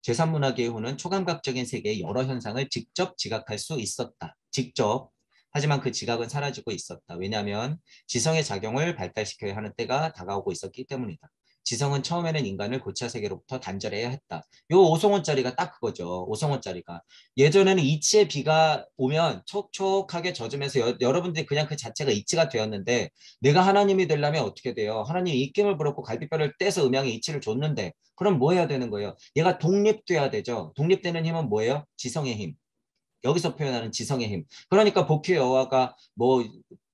제3문화 기후는 초감각적인 세계의 여러 현상을 직접 지각할 수 있었다. 직접. 하지만 그 지각은 사라지고 있었다. 왜냐하면 지성의 작용을 발달시켜야 하는 때가 다가오고 있었기 때문이다. 지성은 처음에는 인간을 고차 세계로부터 단절해야 했다. 요 5성원짜리가 딱 그거죠. 5성원짜리가. 예전에는 이치의 비가 오면 촉촉하게 젖으면서 여러분들이 그냥 그 자체가 이치가 되었는데 내가 하나님이 되려면 어떻게 돼요? 하나님이 입김을 불었고 갈비뼈를 떼서 음양의 이치를 줬는데 그럼 뭐 해야 되는 거예요? 얘가 독립돼야 되죠. 독립되는 힘은 뭐예요? 지성의 힘. 여기서 표현하는 지성의 힘. 그러니까 복희 여호와가 뭐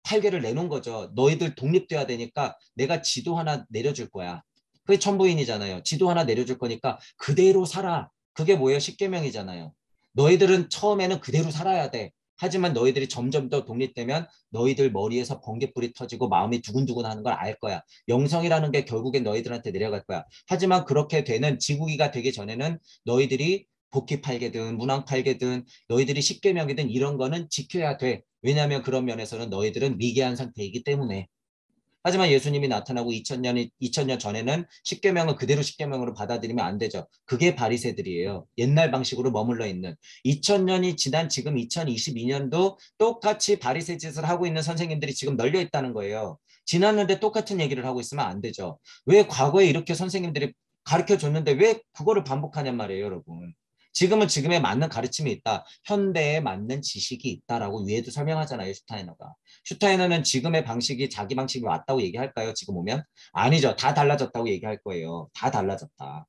팔개를 내놓은 거죠. 너희들 독립돼야 되니까 내가 지도 하나 내려줄 거야. 그게 천부인이잖아요. 지도 하나 내려줄 거니까 그대로 살아. 그게 뭐예요? 십계명이잖아요. 너희들은 처음에는 그대로 살아야 돼. 하지만 너희들이 점점 더 독립되면 너희들 머리에서 번개불이 터지고 마음이 두근두근 하는 걸 알 거야. 영성이라는 게 결국엔 너희들한테 내려갈 거야. 하지만 그렇게 되는 지구기가 되기 전에는 너희들이 복희 팔개든 문왕 팔개든 너희들이 십계명이든 이런 거는 지켜야 돼. 왜냐하면 그런 면에서는 너희들은 미개한 상태이기 때문에. 하지만 예수님이 나타나고 2000년 전에는 십계명을 그대로 십계명으로 받아들이면 안 되죠. 그게 바리새들이에요. 옛날 방식으로 머물러 있는. 2000년이 지난 지금 2022년도 똑같이 바리새 짓을 하고 있는 선생님들이 지금 널려 있다는 거예요. 지났는데 똑같은 얘기를 하고 있으면 안 되죠. 왜 과거에 이렇게 선생님들이 가르쳐 줬는데 왜 그거를 반복하냔 말이에요, 여러분. 지금은 지금에 맞는 가르침이 있다. 현대에 맞는 지식이 있다라고 위에도 설명하잖아요, 슈타이너가. 슈타이너는 지금의 방식이 자기 방식이 맞다고 얘기할까요? 지금 오면? 아니죠. 다 달라졌다고 얘기할 거예요. 다 달라졌다.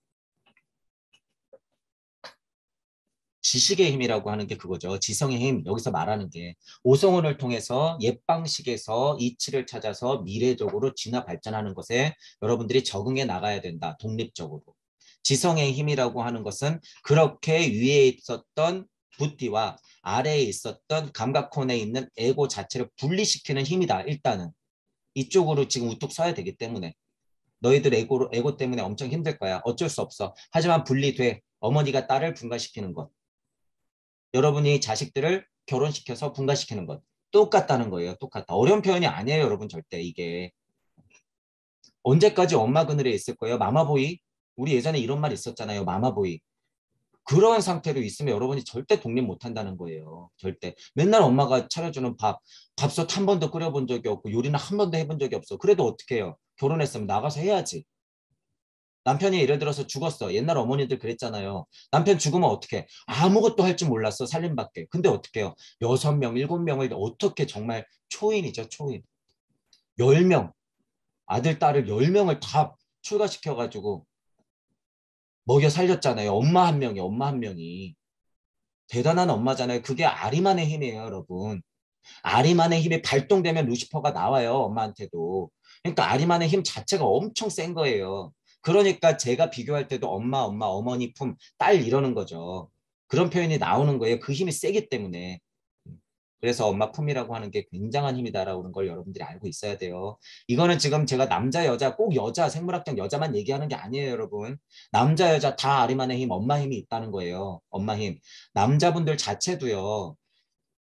지식의 힘이라고 하는 게 그거죠. 지성의 힘, 여기서 말하는 게 오성훈을 통해서 옛 방식에서 이치를 찾아서 미래적으로 진화 발전하는 것에 여러분들이 적응해 나가야 된다. 독립적으로. 지성의 힘이라고 하는 것은 그렇게 위에 있었던 부띠와 아래에 있었던 감각콘에 있는 에고 자체를 분리시키는 힘이다. 일단은. 이쪽으로 지금 우뚝 서야 되기 때문에. 너희들 에고 때문에 엄청 힘들 거야. 어쩔 수 없어. 하지만 분리돼. 어머니가 딸을 분가시키는 것. 여러분이 자식들을 결혼시켜서 분가시키는 것. 똑같다는 거예요. 똑같다. 어려운 표현이 아니에요, 여러분. 절대 이게. 언제까지 엄마 그늘에 있을 거예요? 마마보이? 우리 예전에 이런 말 있었잖아요. 마마보이. 그런 상태로 있으면 여러분이 절대 독립 못 한다는 거예요. 절대. 맨날 엄마가 차려주는 밥솥 한 번도 끓여본 적이 없고 요리는 한 번도 해본 적이 없어. 그래도 어떻게 해요? 결혼했으면 나가서 해야지. 남편이 예를 들어서 죽었어. 옛날 어머니들 그랬잖아요. 남편 죽으면 어떻게? 아무것도 할 줄 몰랐어. 살림밖에. 근데 어떻게 해요? 6명, 7명을 어떻게 정말 초인이죠. 초인. 10명. 아들, 딸을 10명을 다 출가시켜가지고 먹여 살렸잖아요. 엄마 한 명이, 엄마 한 명이. 대단한 엄마잖아요. 그게 아리만의 힘이에요, 여러분. 아리만의 힘이 발동되면 루시퍼가 나와요, 엄마한테도. 그러니까 아리만의 힘 자체가 엄청 센 거예요. 그러니까 제가 비교할 때도 엄마, 엄마, 어머니 품, 딸 이러는 거죠. 그런 표현이 나오는 거예요. 그 힘이 세기 때문에. 그래서 엄마 품이라고 하는 게 굉장한 힘이다라는 걸 여러분들이 알고 있어야 돼요. 이거는 지금 제가 남자, 여자, 꼭 여자, 생물학적 여자만 얘기하는 게 아니에요, 여러분. 남자, 여자 다 아리만의 힘, 엄마 힘이 있다는 거예요. 엄마 힘. 남자분들 자체도요.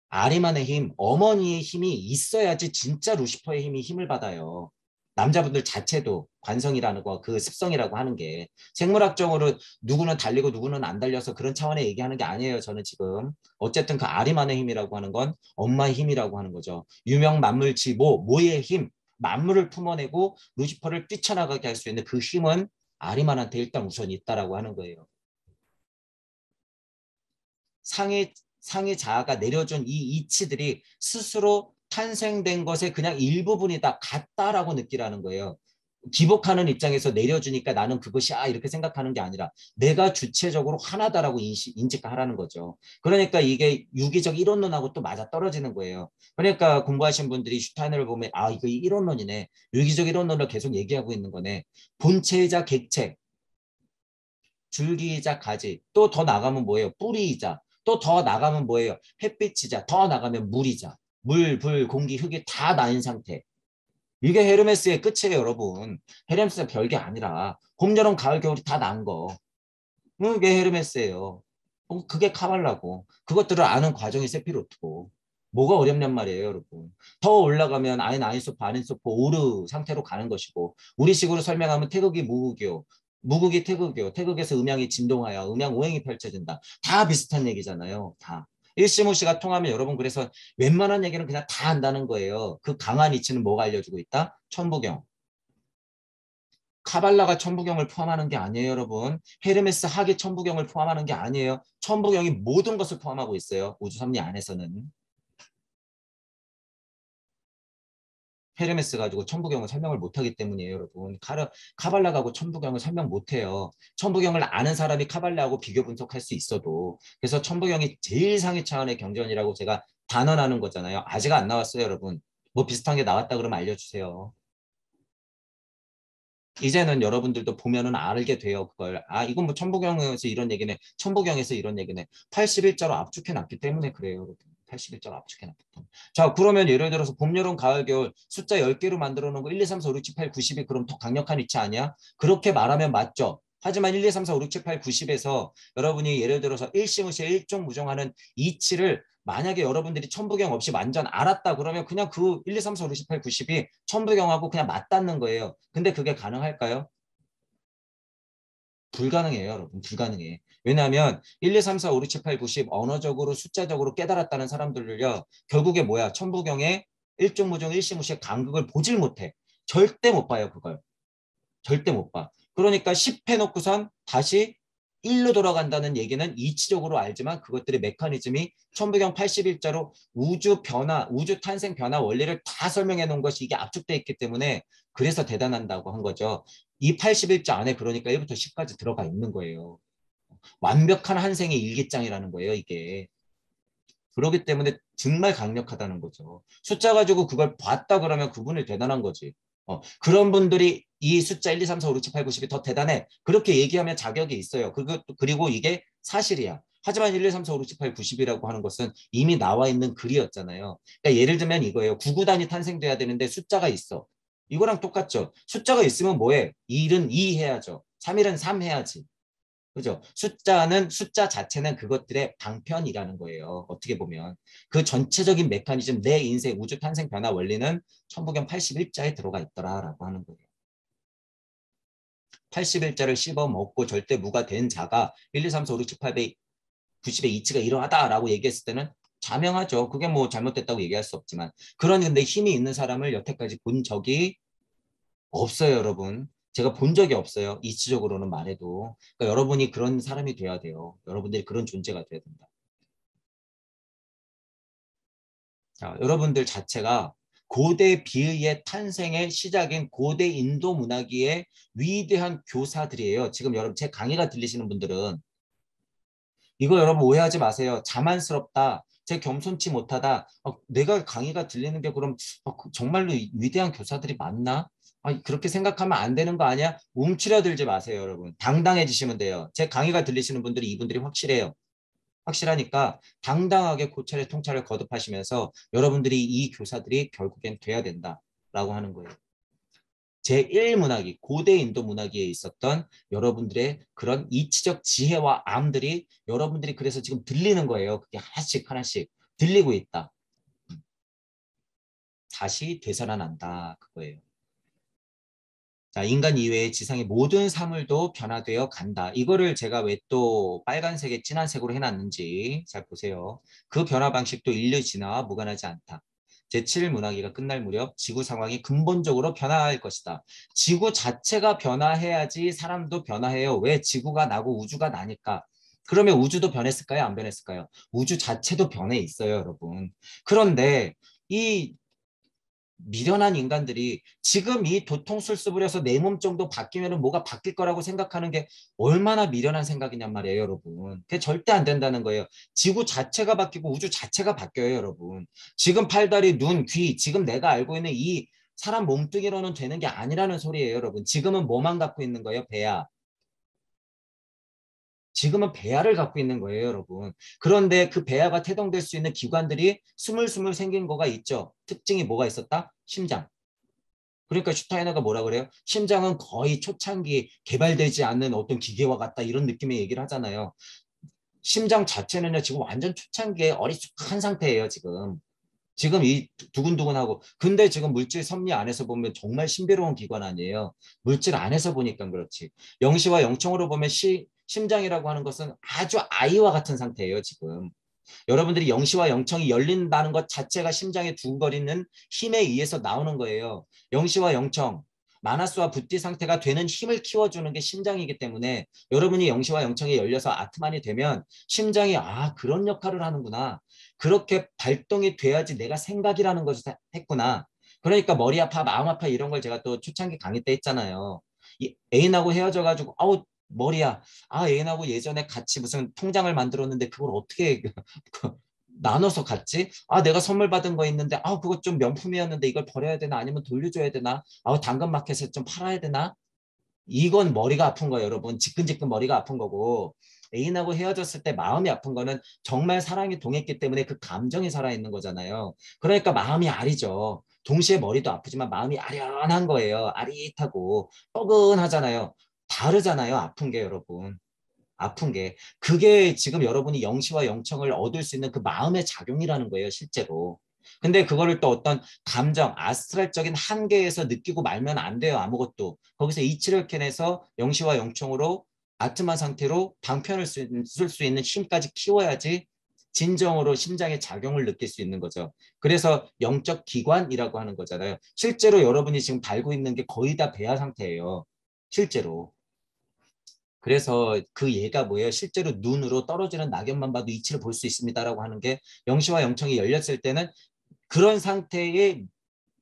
아리만의 힘, 어머니의 힘이 있어야지 진짜 루시퍼의 힘을 받아요. 남자분들 자체도 관성이라는 거, 그 습성이라고 하는 게 생물학적으로 누구는 달리고 누구는 안 달려서 그런 차원에 얘기하는 게 아니에요. 저는 지금 어쨌든 그 아리만의 힘이라고 하는 건 엄마의 힘이라고 하는 거죠. 유명 만물지모, 모의 힘, 만물을 품어내고 루시퍼를 뛰쳐나가게 할 수 있는 그 힘은 아리만한테 일단 우선 있다라고 하는 거예요. 상위 자아가 내려준 이 이치들이 스스로 탄생된 것의 그냥 일부분이다 같다라고 느끼라는 거예요. 기복하는 입장에서 내려주니까 나는 그것이야 이렇게 생각하는 게 아니라 내가 주체적으로 하나다라고 인식하라는 거죠. 그러니까 이게 유기적 이론론하고 또 맞아 떨어지는 거예요. 그러니까 공부하신 분들이 슈타이너를 보면 아 이거 이론론이네. 유기적 이론론을 계속 얘기하고 있는 거네. 본체이자 객체, 줄기이자 가지, 또 더 나가면 뭐예요? 뿌리이자, 또 더 나가면 뭐예요? 햇빛이자, 더 나가면 물이자, 물, 불, 공기, 흙이 다 나인 상태. 이게 헤르메스의 끝이에요, 여러분. 헤르메스가 별게 아니라 봄, 여름, 가을, 겨울이 다 난 거. 그게 헤르메스예요. 그게 카발라고. 그것들을 아는 과정이 세피로트고. 뭐가 어렵냔 말이에요, 여러분. 더 올라가면 아인소프, 아닌소프, 오르 상태로 가는 것이고 우리식으로 설명하면 태극이 무극이요. 무극이 태극이요. 태극에서 음양이 진동하여 음양 오행이 펼쳐진다. 다 비슷한 얘기잖아요. 다. 일시무시가 통하면 여러분 그래서 웬만한 얘기는 그냥 다 안다는 거예요. 그 강한 이치는 뭐가 알려주고 있다? 천부경. 카발라가 천부경을 포함하는 게 아니에요, 여러분. 헤르메스 학이 천부경을 포함하는 게 아니에요. 천부경이 모든 것을 포함하고 있어요. 우주섭리 안에서는. 헤르메스 가지고 천부경을 설명을 못하기 때문이에요, 여러분. 카발라가고 천부경을 설명 못해요. 천부경을 아는 사람이 카발라하고 비교 분석할 수 있어도. 그래서 천부경이 제일 상위 차원의 경전이라고 제가 단언하는 거잖아요. 아직 안 나왔어요, 여러분. 뭐 비슷한 게 나왔다 그러면 알려주세요. 이제는 여러분들도 보면은 알게 돼요, 그걸. 아, 이건 뭐 천부경에서 이런 얘기네. 천부경에서 이런 얘기네. 81자로 압축해 놨기 때문에 그래요, 여러분. 81자로 압축해 놨기 때문에. 자, 그러면 예를 들어서 봄, 여름, 가을, 겨울 숫자 10개로 만들어 놓은 거 1, 2, 3, 4, 5, 6, 7, 8, 90이 그럼 더 강력한 위치 아니야? 그렇게 말하면 맞죠. 하지만 1, 2, 3, 4, 5, 6, 7, 8, 90에서 여러분이 예를 들어서 일시무시에 일종무종하는 이치를 만약에 여러분들이 천부경 없이 완전 알았다 그러면 그냥 그 1, 2, 3, 4, 5, 6, 7, 8, 90이 천부경하고 그냥 맞닿는 거예요. 근데 그게 가능할까요? 불가능해요, 여러분. 불가능해. 왜냐하면 1, 2, 3, 4, 5, 6, 7, 8, 90 언어적으로 숫자적으로 깨달았다는 사람들을요. 결국에 뭐야? 천부경의 일종무종 일시무시의 간극을 보질 못해. 절대 못 봐요, 그걸. 절대 못 봐. 그러니까 10 해놓고선 다시 1로 돌아간다는 얘기는 이치적으로 알지만 그것들의 메커니즘이 천부경 81자로 우주 변화, 우주 탄생 변화 원리를 다 설명해 놓은 것이 이게 압축돼 있기 때문에 그래서 대단한다고 한 거죠. 이 81자 안에 그러니까 1부터 10까지 들어가 있는 거예요. 완벽한 한생의 일기장이라는 거예요, 이게. 그렇기 때문에 정말 강력하다는 거죠. 숫자 가지고 그걸 봤다 그러면 그분이 대단한 거지. 그런 분들이 이 숫자 1, 2, 3, 4, 5, 6, 7, 8, 90이 더 대단해. 그렇게 얘기하면 자격이 있어요. 그리고 이게 사실이야. 하지만 1, 2, 3, 4, 5, 6, 7, 8, 90이라고 하는 것은 이미 나와 있는 글이었잖아요. 그러니까 예를 들면 이거예요. 구구단이 탄생돼야 되는데 숫자가 있어. 이거랑 똑같죠. 숫자가 있으면 뭐해? 1은 2 해야죠. 3일은 3 해야지. 그죠? 숫자는 숫자 자체는 그것들의 방편이라는 거예요. 어떻게 보면 그 전체적인 메커니즘 내 인생 우주 탄생 변화 원리는 천부경 81자에 들어가 있더라라고 하는 거예요. 81자를 씹어 먹고 절대 무가 된 자가 1, 2, 3, 4, 5, 6, 7, 8배 90의 이치가 이러하다라고 얘기했을 때는 자명하죠. 그게 뭐 잘못됐다고 얘기할 수 없지만 그런 근데 힘이 있는 사람을 여태까지 본 적이 없어요, 여러분. 제가 본 적이 없어요. 이치적으로는 말해도. 그러니까 여러분이 그런 사람이 돼야 돼요. 여러분들이 그런 존재가 돼야 된다. 자, 여러분들 자체가 고대 비의의 탄생의 시작인 고대 인도 문화기의 위대한 교사들이에요. 지금 여러분 제 강의가 들리시는 분들은 이거 여러분 오해하지 마세요. 자만스럽다. 제 겸손치 못하다. 내가 강의가 들리는 게 그럼 정말로 위대한 교사들이 맞나? 그렇게 생각하면 안 되는 거 아니야? 움츠려들지 마세요, 여러분. 당당해지시면 돼요. 제 강의가 들리시는 분들이 이분들이 확실해요. 확실하니까 당당하게 고찰의 통찰을 거듭하시면서 여러분들이 이 교사들이 결국엔 돼야 된다라고 하는 거예요. 제1문학이 고대 인도 문학에 있었던 여러분들의 그런 이치적 지혜와 암들이 여러분들이 그래서 지금 들리는 거예요. 그게 하나씩 하나씩 들리고 있다. 다시 되살아난다. 그거예요. 자, 인간 이외의 지상의 모든 사물도 변화되어 간다. 이거를 제가 왜 또 빨간색에 진한 색으로 해놨는지 잘 보세요. 그 변화 방식도 인류 진화와 무관하지 않다. 제7문화기가 끝날 무렵 지구 상황이 근본적으로 변화할 것이다. 지구 자체가 변화해야지 사람도 변화해요. 왜? 지구가 나고 우주가 나니까. 그러면 우주도 변했을까요? 안 변했을까요? 우주 자체도 변해 있어요, 여러분. 그런데 이 미련한 인간들이 지금 이 도통술수 부려서 내 몸 정도 바뀌면 뭐가 바뀔 거라고 생각하는 게 얼마나 미련한 생각이냔 말이에요, 여러분. 그게 절대 안 된다는 거예요. 지구 자체가 바뀌고 우주 자체가 바뀌어요, 여러분. 지금 팔다리, 눈, 귀, 지금 내가 알고 있는 이 사람 몸뚱이로는 되는 게 아니라는 소리예요, 여러분. 지금은 뭐만 갖고 있는 거예요? 배야. 지금은 배아를 갖고 있는 거예요, 여러분. 그런데 그 배아가 태동될 수 있는 기관들이 스물스물 생긴 거가 있죠. 특징이 뭐가 있었다? 심장. 그러니까 슈타이너가 뭐라 그래요? 심장은 거의 초창기 개발되지 않는 어떤 기계와 같다 이런 느낌의 얘기를 하잖아요. 심장 자체는요 지금 완전 초창기에 어리숙한 상태예요 지금. 지금 이 두근두근하고 근데 지금 물질 섭리 안에서 보면 정말 신비로운 기관 아니에요. 물질 안에서 보니까 그렇지. 영시와 영청으로 보면 심장이라고 하는 것은 아주 아이와 같은 상태예요, 지금. 여러분들이 영시와 영청이 열린다는 것 자체가 심장의 두근거리는 힘에 의해서 나오는 거예요. 영시와 영청, 마나스와 부띠 상태가 되는 힘을 키워주는 게 심장이기 때문에 여러분이 영시와 영청이 열려서 아트만이 되면 심장이 아 그런 역할을 하는구나. 그렇게 발동이 돼야지 내가 생각이라는 것을 했구나. 그러니까 머리 아파, 마음 아파 이런 걸 제가 또 초창기 강의 때 했잖아요. 이 애인하고 헤어져가지고 아우 머리야. 아 애인하고 예전에 같이 무슨 통장을 만들었는데 그걸 어떻게 나눠서 갔지? 아 내가 선물 받은 거 있는데 아 그거 좀 명품이었는데 이걸 버려야 되나 아니면 돌려줘야 되나? 아 당근마켓에 좀 팔아야 되나? 이건 머리가 아픈 거예요, 여러분. 지끈지끈 머리가 아픈 거고 애인하고 헤어졌을 때 마음이 아픈 거는 정말 사랑이 동했기 때문에 그 감정이 살아있는 거잖아요. 그러니까 마음이 아리죠. 동시에 머리도 아프지만 마음이 아련한 거예요. 아릿하고 뻐근하잖아요. 다르잖아요, 아픈 게 여러분. 아픈 게. 그게 지금 여러분이 영시와 영청을 얻을 수 있는 그 마음의 작용이라는 거예요, 실제로. 근데 그거를 또 어떤 감정, 아스트랄적인 한계에서 느끼고 말면 안 돼요, 아무것도. 거기서 이치를 캐내서 영시와 영청으로 아트마 상태로 방편을 쓸 수 있는 힘까지 키워야지 진정으로 심장의 작용을 느낄 수 있는 거죠. 그래서 영적 기관이라고 하는 거잖아요. 실제로 여러분이 지금 달고 있는 게 거의 다 배아 상태예요. 실제로. 그래서 그 예가 뭐예요? 실제로 눈으로 떨어지는 낙엽만 봐도 이치를 볼 수 있습니다라고 하는 게 영시와 영청이 열렸을 때는 그런 상태의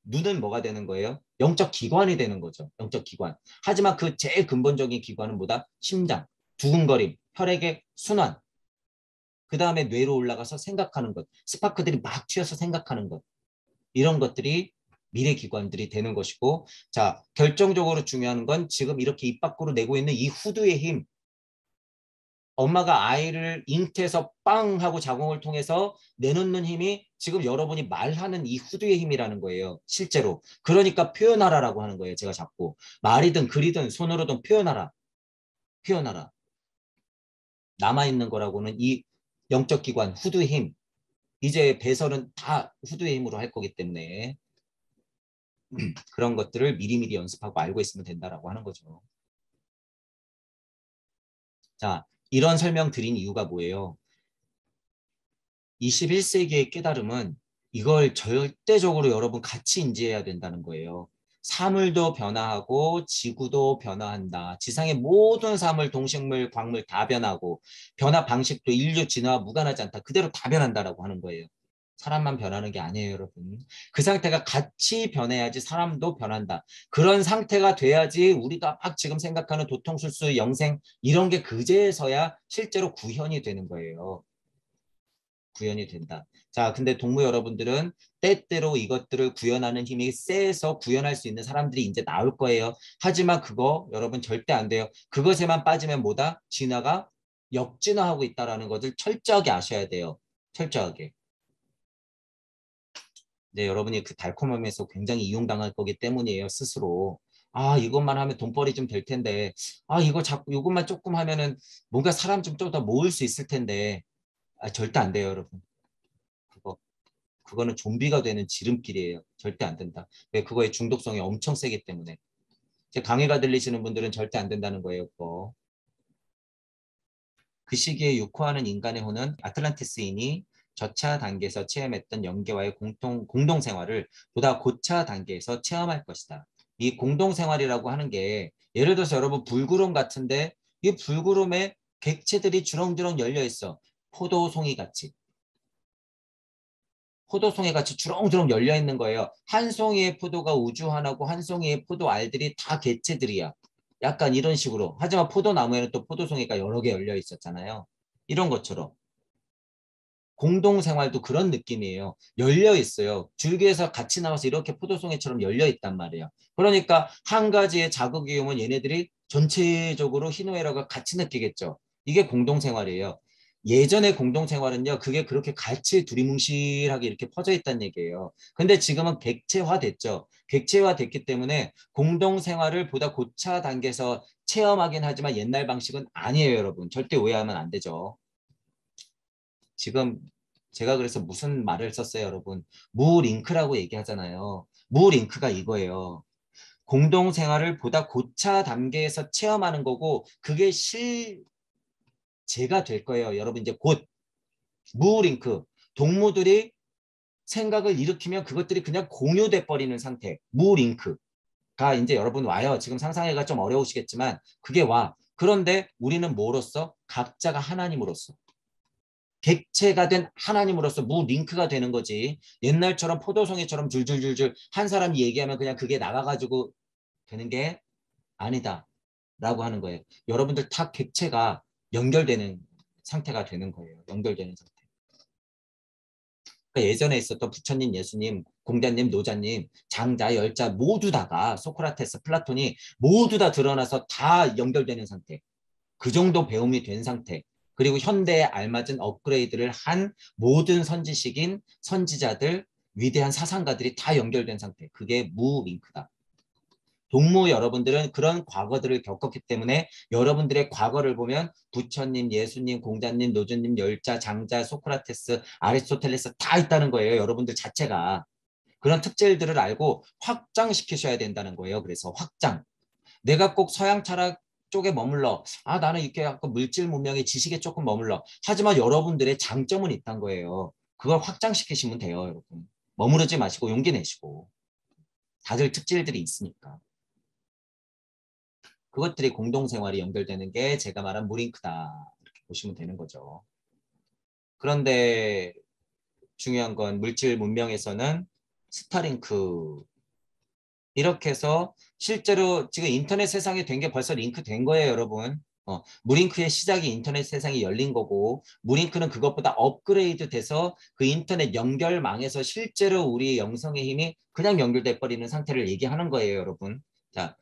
눈은 뭐가 되는 거예요? 영적 기관이 되는 거죠. 영적 기관. 하지만 그 제일 근본적인 기관은 뭐다? 심장, 두근거림, 혈액의 순환. 그 다음에 뇌로 올라가서 생각하는 것. 스파크들이 막 튀어서 생각하는 것. 이런 것들이 미래 기관들이 되는 것이고 자 결정적으로 중요한 건 지금 이렇게 입 밖으로 내고 있는 이 후두의 힘 엄마가 아이를 잉태해서 빵 하고 자궁을 통해서 내놓는 힘이 지금 여러분이 말하는 이 후두의 힘이라는 거예요. 실제로. 그러니까 표현하라라고 하는 거예요. 제가 자꾸. 말이든 글이든 손으로든 표현하라. 표현하라. 남아있는 거라고는 이 영적 기관, 후두의 힘. 이제 배설은 다 후두의 힘으로 할 거기 때문에 그런 것들을 미리미리 연습하고 알고 있으면 된다라고 하는 거죠. 자, 이런 설명 드린 이유가 뭐예요? 21세기의 깨달음은 이걸 절대적으로 여러분 같이 인지해야 된다는 거예요. 사물도 변화하고 지구도 변화한다. 지상의 모든 사물, 동식물, 광물 다 변하고 변화 방식도 인류 진화와 무관하지 않다. 그대로 다 변한다라고 하는 거예요. 사람만 변하는 게 아니에요, 여러분. 그 상태가 같이 변해야지 사람도 변한다. 그런 상태가 돼야지 우리가 막 지금 생각하는 도통술수, 영생 이런 게 그제서야 실제로 구현이 되는 거예요. 구현이 된다. 자, 근데 동무 여러분들은 때때로 이것들을 구현하는 힘이 세서 구현할 수 있는 사람들이 이제 나올 거예요. 하지만 그거 여러분 절대 안 돼요. 그것에만 빠지면 뭐다? 진화가 역진화하고 있다는 것을 철저하게 아셔야 돼요. 철저하게. 네, 여러분이 그 달콤함에서 굉장히 이용당할 거기 때문이에요, 스스로. 아, 이것만 하면 돈벌이 좀 될 텐데. 아, 이거 자꾸, 이것만 조금 하면은 뭔가 사람 좀 더 모을 수 있을 텐데. 아, 절대 안 돼요, 여러분. 그거. 그거는 좀비가 되는 지름길이에요. 절대 안 된다. 왜 그거의 중독성이 엄청 세기 때문에. 제 강의가 들리시는 분들은 절대 안 된다는 거예요. 그거. 그 시기에 유코하는 인간의 혼은 아틀란티스인이 저차 단계에서 체험했던 영계와의 공동 생활을 보다 고차 단계에서 체험할 것이다. 이 공동 생활이라고 하는 게 예를 들어서 여러분 불구름 같은데 이 불구름에 객체들이 주렁주렁 열려 있어. 포도송이 같이. 포도송이 같이 주렁주렁 열려 있는 거예요. 한 송이의 포도가 우주 하나고 한 송이의 포도 알들이 다 개체들이야. 약간 이런 식으로. 하지만 포도나무에는 또 포도송이가 여러 개 열려 있었잖아요. 이런 것처럼. 공동생활도 그런 느낌이에요. 열려 있어요. 줄기에서 같이 나와서 이렇게 포도송이처럼 열려 있단 말이에요. 그러니까 한 가지의 자극이 오면 얘네들이 전체적으로 희노애락을 같이 느끼겠죠. 이게 공동생활이에요. 예전의 공동생활은요, 그게 그렇게 같이 두리뭉실하게 이렇게 퍼져 있다는 얘기예요. 근데 지금은 객체화 됐죠. 객체화 됐기 때문에 공동생활을 보다 고차 단계에서 체험하긴 하지만 옛날 방식은 아니에요, 여러분. 절대 오해하면 안 되죠. 지금 제가 그래서 무슨 말을 썼어요, 여러분? 무링크라고 얘기하잖아요. 무링크가 이거예요. 공동생활을 보다 고차 단계에서 체험하는 거고 그게 실제가 될 거예요. 여러분 이제 곧 무링크. 동무들이 생각을 일으키면 그것들이 그냥 공유돼 버리는 상태. 무링크가 이제 여러분 와요. 지금 상상하기가 좀 어려우시겠지만 그게 와. 그런데 우리는 뭐로써? 각자가 하나님으로써. 객체가 된 하나님으로서 무링크가 되는 거지. 옛날처럼 포도송이처럼 줄줄줄줄 한 사람이 얘기하면 그냥 그게 나가가지고 되는 게 아니다. 라고 하는 거예요. 여러분들 다 객체가 연결되는 상태가 되는 거예요. 연결되는 상태. 그러니까 예전에 있었던 부처님, 예수님, 공자님, 노자님, 장자, 열자 모두 다가 소크라테스, 플라톤이 모두 다 드러나서 다 연결되는 상태. 그 정도 배움이 된 상태. 그리고 현대에 알맞은 업그레이드를 한 모든 선지식인 선지자들, 위대한 사상가들이 다 연결된 상태. 그게 무링크다. 동무 여러분들은 그런 과거들을 겪었기 때문에 여러분들의 과거를 보면 부처님, 예수님, 공자님, 노조님, 열자, 장자, 소크라테스, 아리스토텔레스 다 있다는 거예요. 여러분들 자체가. 그런 특질들을 알고 확장시키셔야 된다는 거예요. 그래서 확장. 내가 꼭 서양 철학 쪽에 머물러. 아, 나는 이렇게 약간 물질 문명의 지식에 조금 머물러. 하지만 여러분들의 장점은 있다는 거예요. 그걸 확장시키시면 돼요, 여러분. 머무르지 마시고 용기 내시고. 다들 특질들이 있으니까. 그것들이 공동생활이 연결되는 게 제가 말한 무링크다. 이렇게 보시면 되는 거죠. 그런데 중요한 건 물질 문명에서는 스타링크 이렇게 해서 실제로 지금 인터넷 세상이 된 게 벌써 링크 된 거예요, 여러분. 무링크의 시작이 인터넷 세상이 열린 거고 무링크는 그것보다 업그레이드 돼서 그 인터넷 연결망에서 실제로 우리 영성의 힘이 그냥 연결돼 버리는 상태를 얘기하는 거예요, 여러분. 자,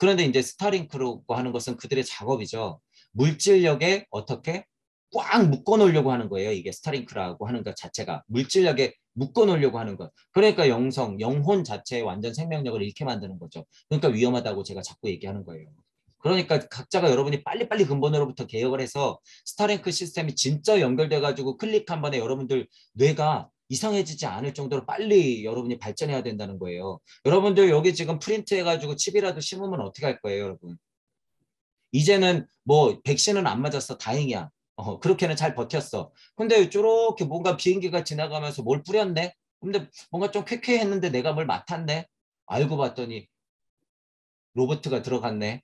그런데 이제 스타링크라고 하는 것은 그들의 작업이죠. 물질력에 어떻게 꽉 묶어 놓으려고 하는 거예요. 이게 스타링크라고 하는 것 자체가 물질력에 묶어 놓으려고 하는 것. 그러니까 영성, 영혼 자체의 완전 생명력을 잃게 만드는 거죠. 그러니까 위험하다고 제가 자꾸 얘기하는 거예요. 그러니까 각자가 여러분이 빨리빨리 근본으로부터 개혁을 해서 스타링크 시스템이 진짜 연결돼 가지고 클릭 한 번에 여러분들 뇌가 이상해지지 않을 정도로 빨리 여러분이 발전해야 된다는 거예요. 여러분들 여기 지금 프린트 해가지고 칩이라도 심으면 어떻게 할 거예요, 여러분? 이제는 뭐 백신은 안 맞았어. 다행이야. 그렇게는 잘 버텼어. 근데 저렇게 뭔가 비행기가 지나가면서 뭘 뿌렸네? 근데 뭔가 좀 쾌쾌했는데 내가 뭘 맡았네? 알고 봤더니 로버트가 들어갔네.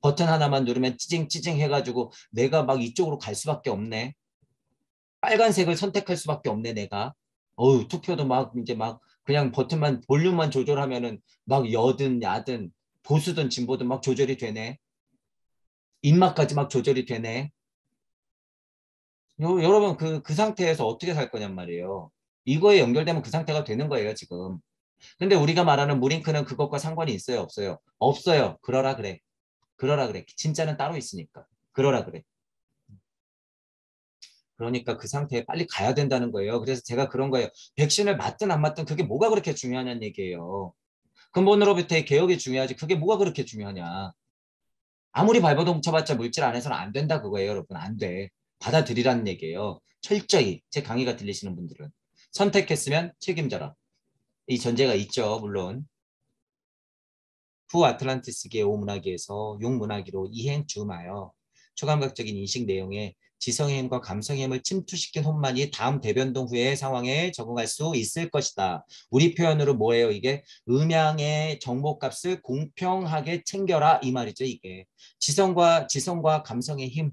버튼 하나만 누르면 찌징찌징 해가지고 내가 막 이쪽으로 갈 수밖에 없네. 빨간색을 선택할 수밖에 없네, 내가. 투표도 막 이제 막 그냥 버튼만 볼륨만 조절하면은 막 여든 야든 보수든 진보든 막 조절이 되네. 입맛까지 막 조절이 되네. 여러분 그 상태에서 어떻게 살 거냔 말이에요. 이거에 연결되면 그 상태가 되는 거예요, 지금. 근데 우리가 말하는 무링크는 그것과 상관이 있어요, 없어요? 없어요. 그러라 그래. 그러라 그래. 진짜는 따로 있으니까. 그러라 그래. 그러니까 그 상태에 빨리 가야 된다는 거예요. 그래서 제가 그런 거예요. 백신을 맞든 안 맞든 그게 뭐가 그렇게 중요하냐는 얘기예요. 근본으로부터의 개혁이 중요하지 그게 뭐가 그렇게 중요하냐. 아무리 발버둥 쳐봤자 물질 안에서는 안 된다 그거예요, 여러분. 안 돼. 받아들이라는 얘기예요. 철저히 제 강의가 들리시는 분들은. 선택했으면 책임져라. 이 전제가 있죠, 물론. 후아틀란티스기의 오문화기에서 용문화기로 이행주마여 초감각적인 인식 내용에 지성의 힘과 감성의 힘을 침투시킨 혼만이 다음 대변동 후의 상황에 적응할 수 있을 것이다. 우리 표현으로 뭐예요? 이게 음양의 정보값을 공평하게 챙겨라 이 말이죠. 이게 지성과 감성의 힘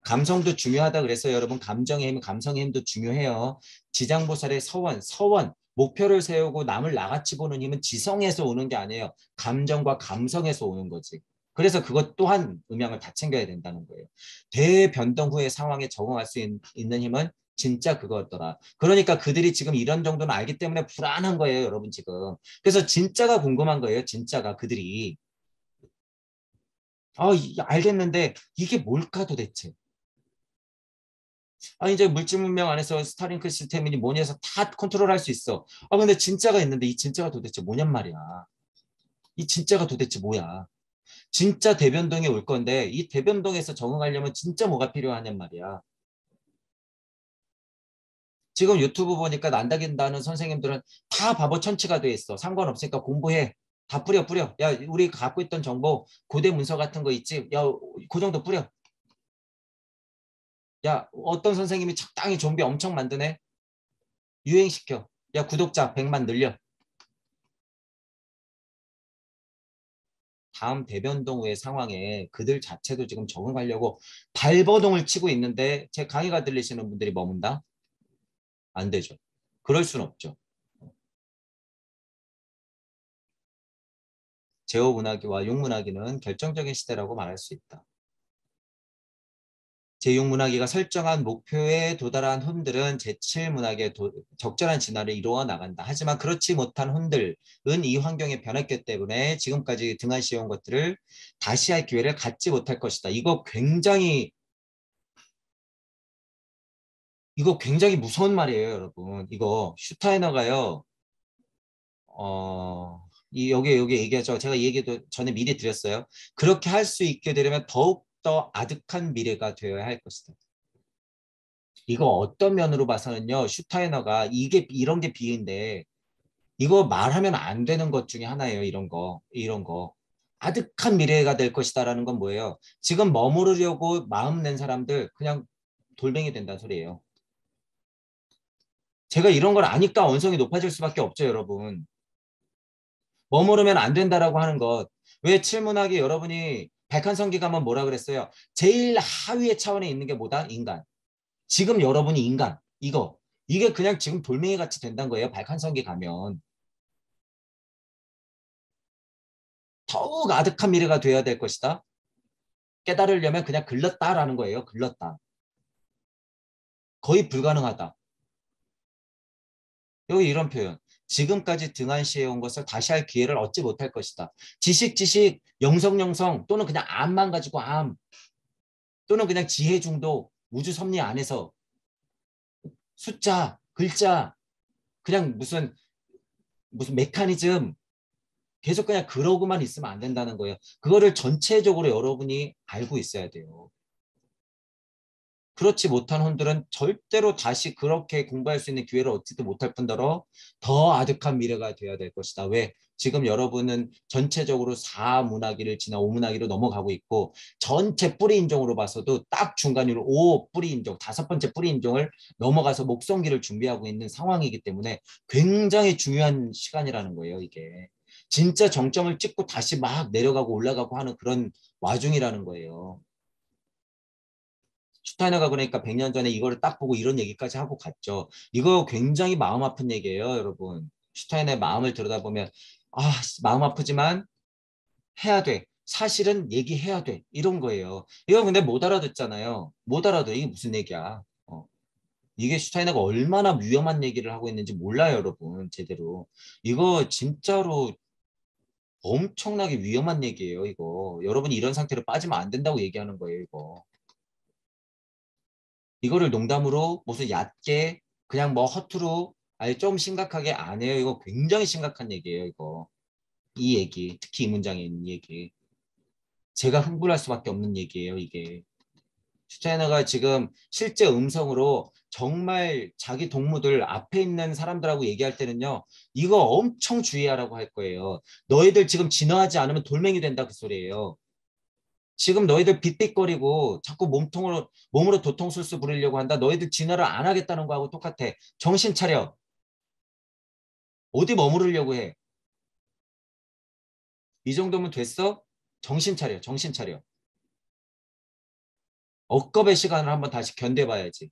감성도 중요하다 그래서 여러분 감정의 힘, 감성의 힘도 중요해요. 지장보살의 서원, 목표를 세우고 남을 나같이 보는 힘은 지성에서 오는 게 아니에요. 감정과 감성에서 오는 거지. 그래서 그것 또한 음양을 다 챙겨야 된다는 거예요. 대변동 후의 상황에 적응할 수 있는 힘은 진짜 그거였더라. 그러니까 그들이 지금 이런 정도는 알기 때문에 불안한 거예요, 여러분 지금. 그래서 진짜가 궁금한 거예요, 진짜가 그들이. 알겠는데 이게 뭘까 도대체? 이제 물질 문명 안에서 스타링크 시스템이니 뭐니 해서 다 컨트롤할 수 있어. 근데 진짜가 있는데 이 진짜가 도대체 뭐냔 말이야. 이 진짜가 도대체 뭐야. 진짜 대변동이 올 건데 이 대변동에서 적응하려면 진짜 뭐가 필요하냔 말이야. 지금 유튜브 보니까 난다긴다는 선생님들은 다 바보 천치가 돼 있어. 상관없으니까 공부해. 다 뿌려 뿌려. 야, 우리 갖고 있던 정보 고대 문서 같은 거 있지? 야, 그 정도 뿌려. 야, 어떤 선생님이 적당히 좀비 엄청 만드네. 유행시켜. 야, 구독자 100만 늘려. 다음 대변동 후의 상황에 그들 자체도 지금 적응하려고 발버둥을 치고 있는데 제 강의가 들리시는 분들이 머문다? 안 되죠. 그럴 순 없죠. 제호문학이와 용문학이는 결정적인 시대라고 말할 수 있다. 제6문학이가 설정한 목표에 도달한 혼들은 제7문학의 적절한 진화를 이루어 나간다. 하지만 그렇지 못한 혼들은 이 환경에 변했기 때문에 지금까지 등한시해온 것들을 다시 할 기회를 갖지 못할 것이다. 이거 굉장히 무서운 말이에요, 여러분. 이거 슈타이너가요. 여기 얘기하죠. 제가 이 얘기도 전에 미리 드렸어요. 그렇게 할 수 있게 되려면 더욱더 아득한 미래가 되어야 할 것이다. 이거 어떤 면으로 봐서는요. 슈타이너가 이런 게 비인데 이거 말하면 안 되는 것 중에 하나예요. 이런 거. 아득한 미래가 될 것이다라는 건 뭐예요? 지금 머무르려고 마음 낸 사람들 그냥 돌멩이 된다는 소리예요. 제가 이런 걸 아니까 언성이 높아질 수밖에 없죠, 여러분. 머무르면 안 된다라고 하는 것. 왜 칠문학이 여러분이 백한성기 가면 뭐라 그랬어요? 제일 하위의 차원에 있는 게 뭐다? 인간. 지금 여러분이 인간. 이게 그냥 지금 돌멩이 같이 된다는 거예요. 백한성기 가면. 더욱 아득한 미래가 돼야 될 것이다. 깨달으려면 그냥 글렀다라는 거예요. 글렀다. 거의 불가능하다. 여기 이런 표현. 지금까지 등한시해온 것을 다시 할 기회를 얻지 못할 것이다. 지식, 영성 또는 그냥 암만 가지고 암 또는 그냥 지혜 중독, 우주 섭리 안에서 숫자, 글자, 그냥 무슨 메커니즘 계속 그냥 그러고만 있으면 안 된다는 거예요. 그거를 전체적으로 여러분이 알고 있어야 돼요. 그렇지 못한 혼들은 절대로 다시 그렇게 공부할 수 있는 기회를 얻지도 못할 뿐더러 더 아득한 미래가 되어야 될 것이다. 왜? 지금 여러분은 전체적으로 4문화기를 지나 5문화기로 넘어가고 있고 전체 뿌리 인종으로 봐서도 딱 중간으로 5 뿌리 인종, 5번째 뿌리 인종을 넘어가서 목성기를 준비하고 있는 상황이기 때문에 굉장히 중요한 시간이라는 거예요, 이게. 진짜 정점을 찍고 다시 막 내려가고 올라가고 하는 그런 와중이라는 거예요. 슈타이너가 그러니까 100년 전에 이거를 딱 보고 이런 얘기까지 하고 갔죠. 이거 굉장히 마음 아픈 얘기예요, 여러분. 슈타이너의 마음을 들여다보면 마음 아프지만 해야 돼. 사실은 얘기해야 돼. 이런 거예요. 이거 근데 못 알아듣잖아요. 못 알아듣. 이게 무슨 얘기야. 이게 슈타이너가 얼마나 위험한 얘기를 하고 있는지 몰라요, 여러분. 제대로. 이거 진짜로 엄청나게 위험한 얘기예요, 이거. 여러분이 이런 상태로 빠지면 안 된다고 얘기하는 거예요, 이거. 이거를 농담으로 무슨 얕게 그냥 뭐 허투루 아니 좀 심각하게 안 해요. 이거 굉장히 심각한 얘기예요. 이거. 이 얘기. 특히 이 문장에 있는 얘기. 제가 흥분할 수밖에 없는 얘기예요. 이게. 슈타이너가 지금 실제 음성으로 정말 자기 동무들 앞에 있는 사람들하고 얘기할 때는요. 이거 엄청 주의하라고 할 거예요. 너희들 지금 진화하지 않으면 돌멩이 된다 그 소리예요. 지금 너희들 빗빗거리고 자꾸 몸으로 도통술수 부리려고 한다. 너희들 진화를 안 하겠다는 거하고 똑같아. 정신 차려. 어디 머무르려고 해. 이 정도면 됐어? 정신 차려. 정신 차려. 억겁의 시간을 한번 다시 견뎌봐야지.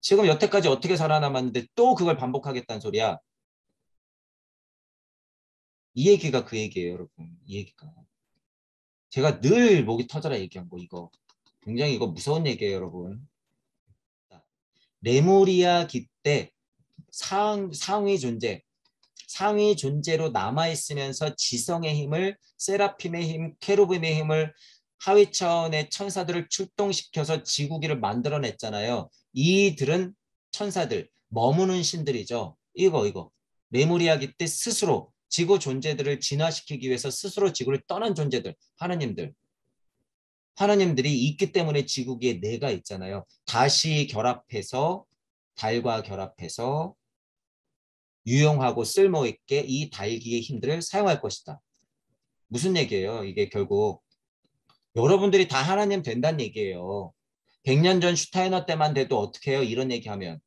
지금 여태까지 어떻게 살아남았는데 또 그걸 반복하겠다는 소리야. 이 얘기가 그 얘기예요, 여러분. 이 얘기가. 제가 늘 목이 터져라 얘기한 거 이거. 굉장히 이거 무서운 얘기예요, 여러분. 레무리아 기때 상위 존재, 상위 존재로 남아있으면서 지성의 힘을, 세라핌의 힘, 케루빔의 힘을 하위 차원의 천사들을 출동시켜서 지구기를 만들어냈잖아요. 이들은 천사들, 머무는 신들이죠. 이거. 레무리아기 때 스스로 지구 존재들을 진화시키기 위해서 스스로 지구를 떠난 존재들, 하느님들. 하나님들이 있기 때문에 지구기에 내가 있잖아요. 다시 결합해서 달과 결합해서 유용하고 쓸모있게 이 달기의 힘들을 사용할 것이다. 무슨 얘기예요? 이게 결국 여러분들이 다 하나님 된다는 얘기예요. 100년 전 슈타이너 때만 돼도 어떻게 해요? 이런 얘기하면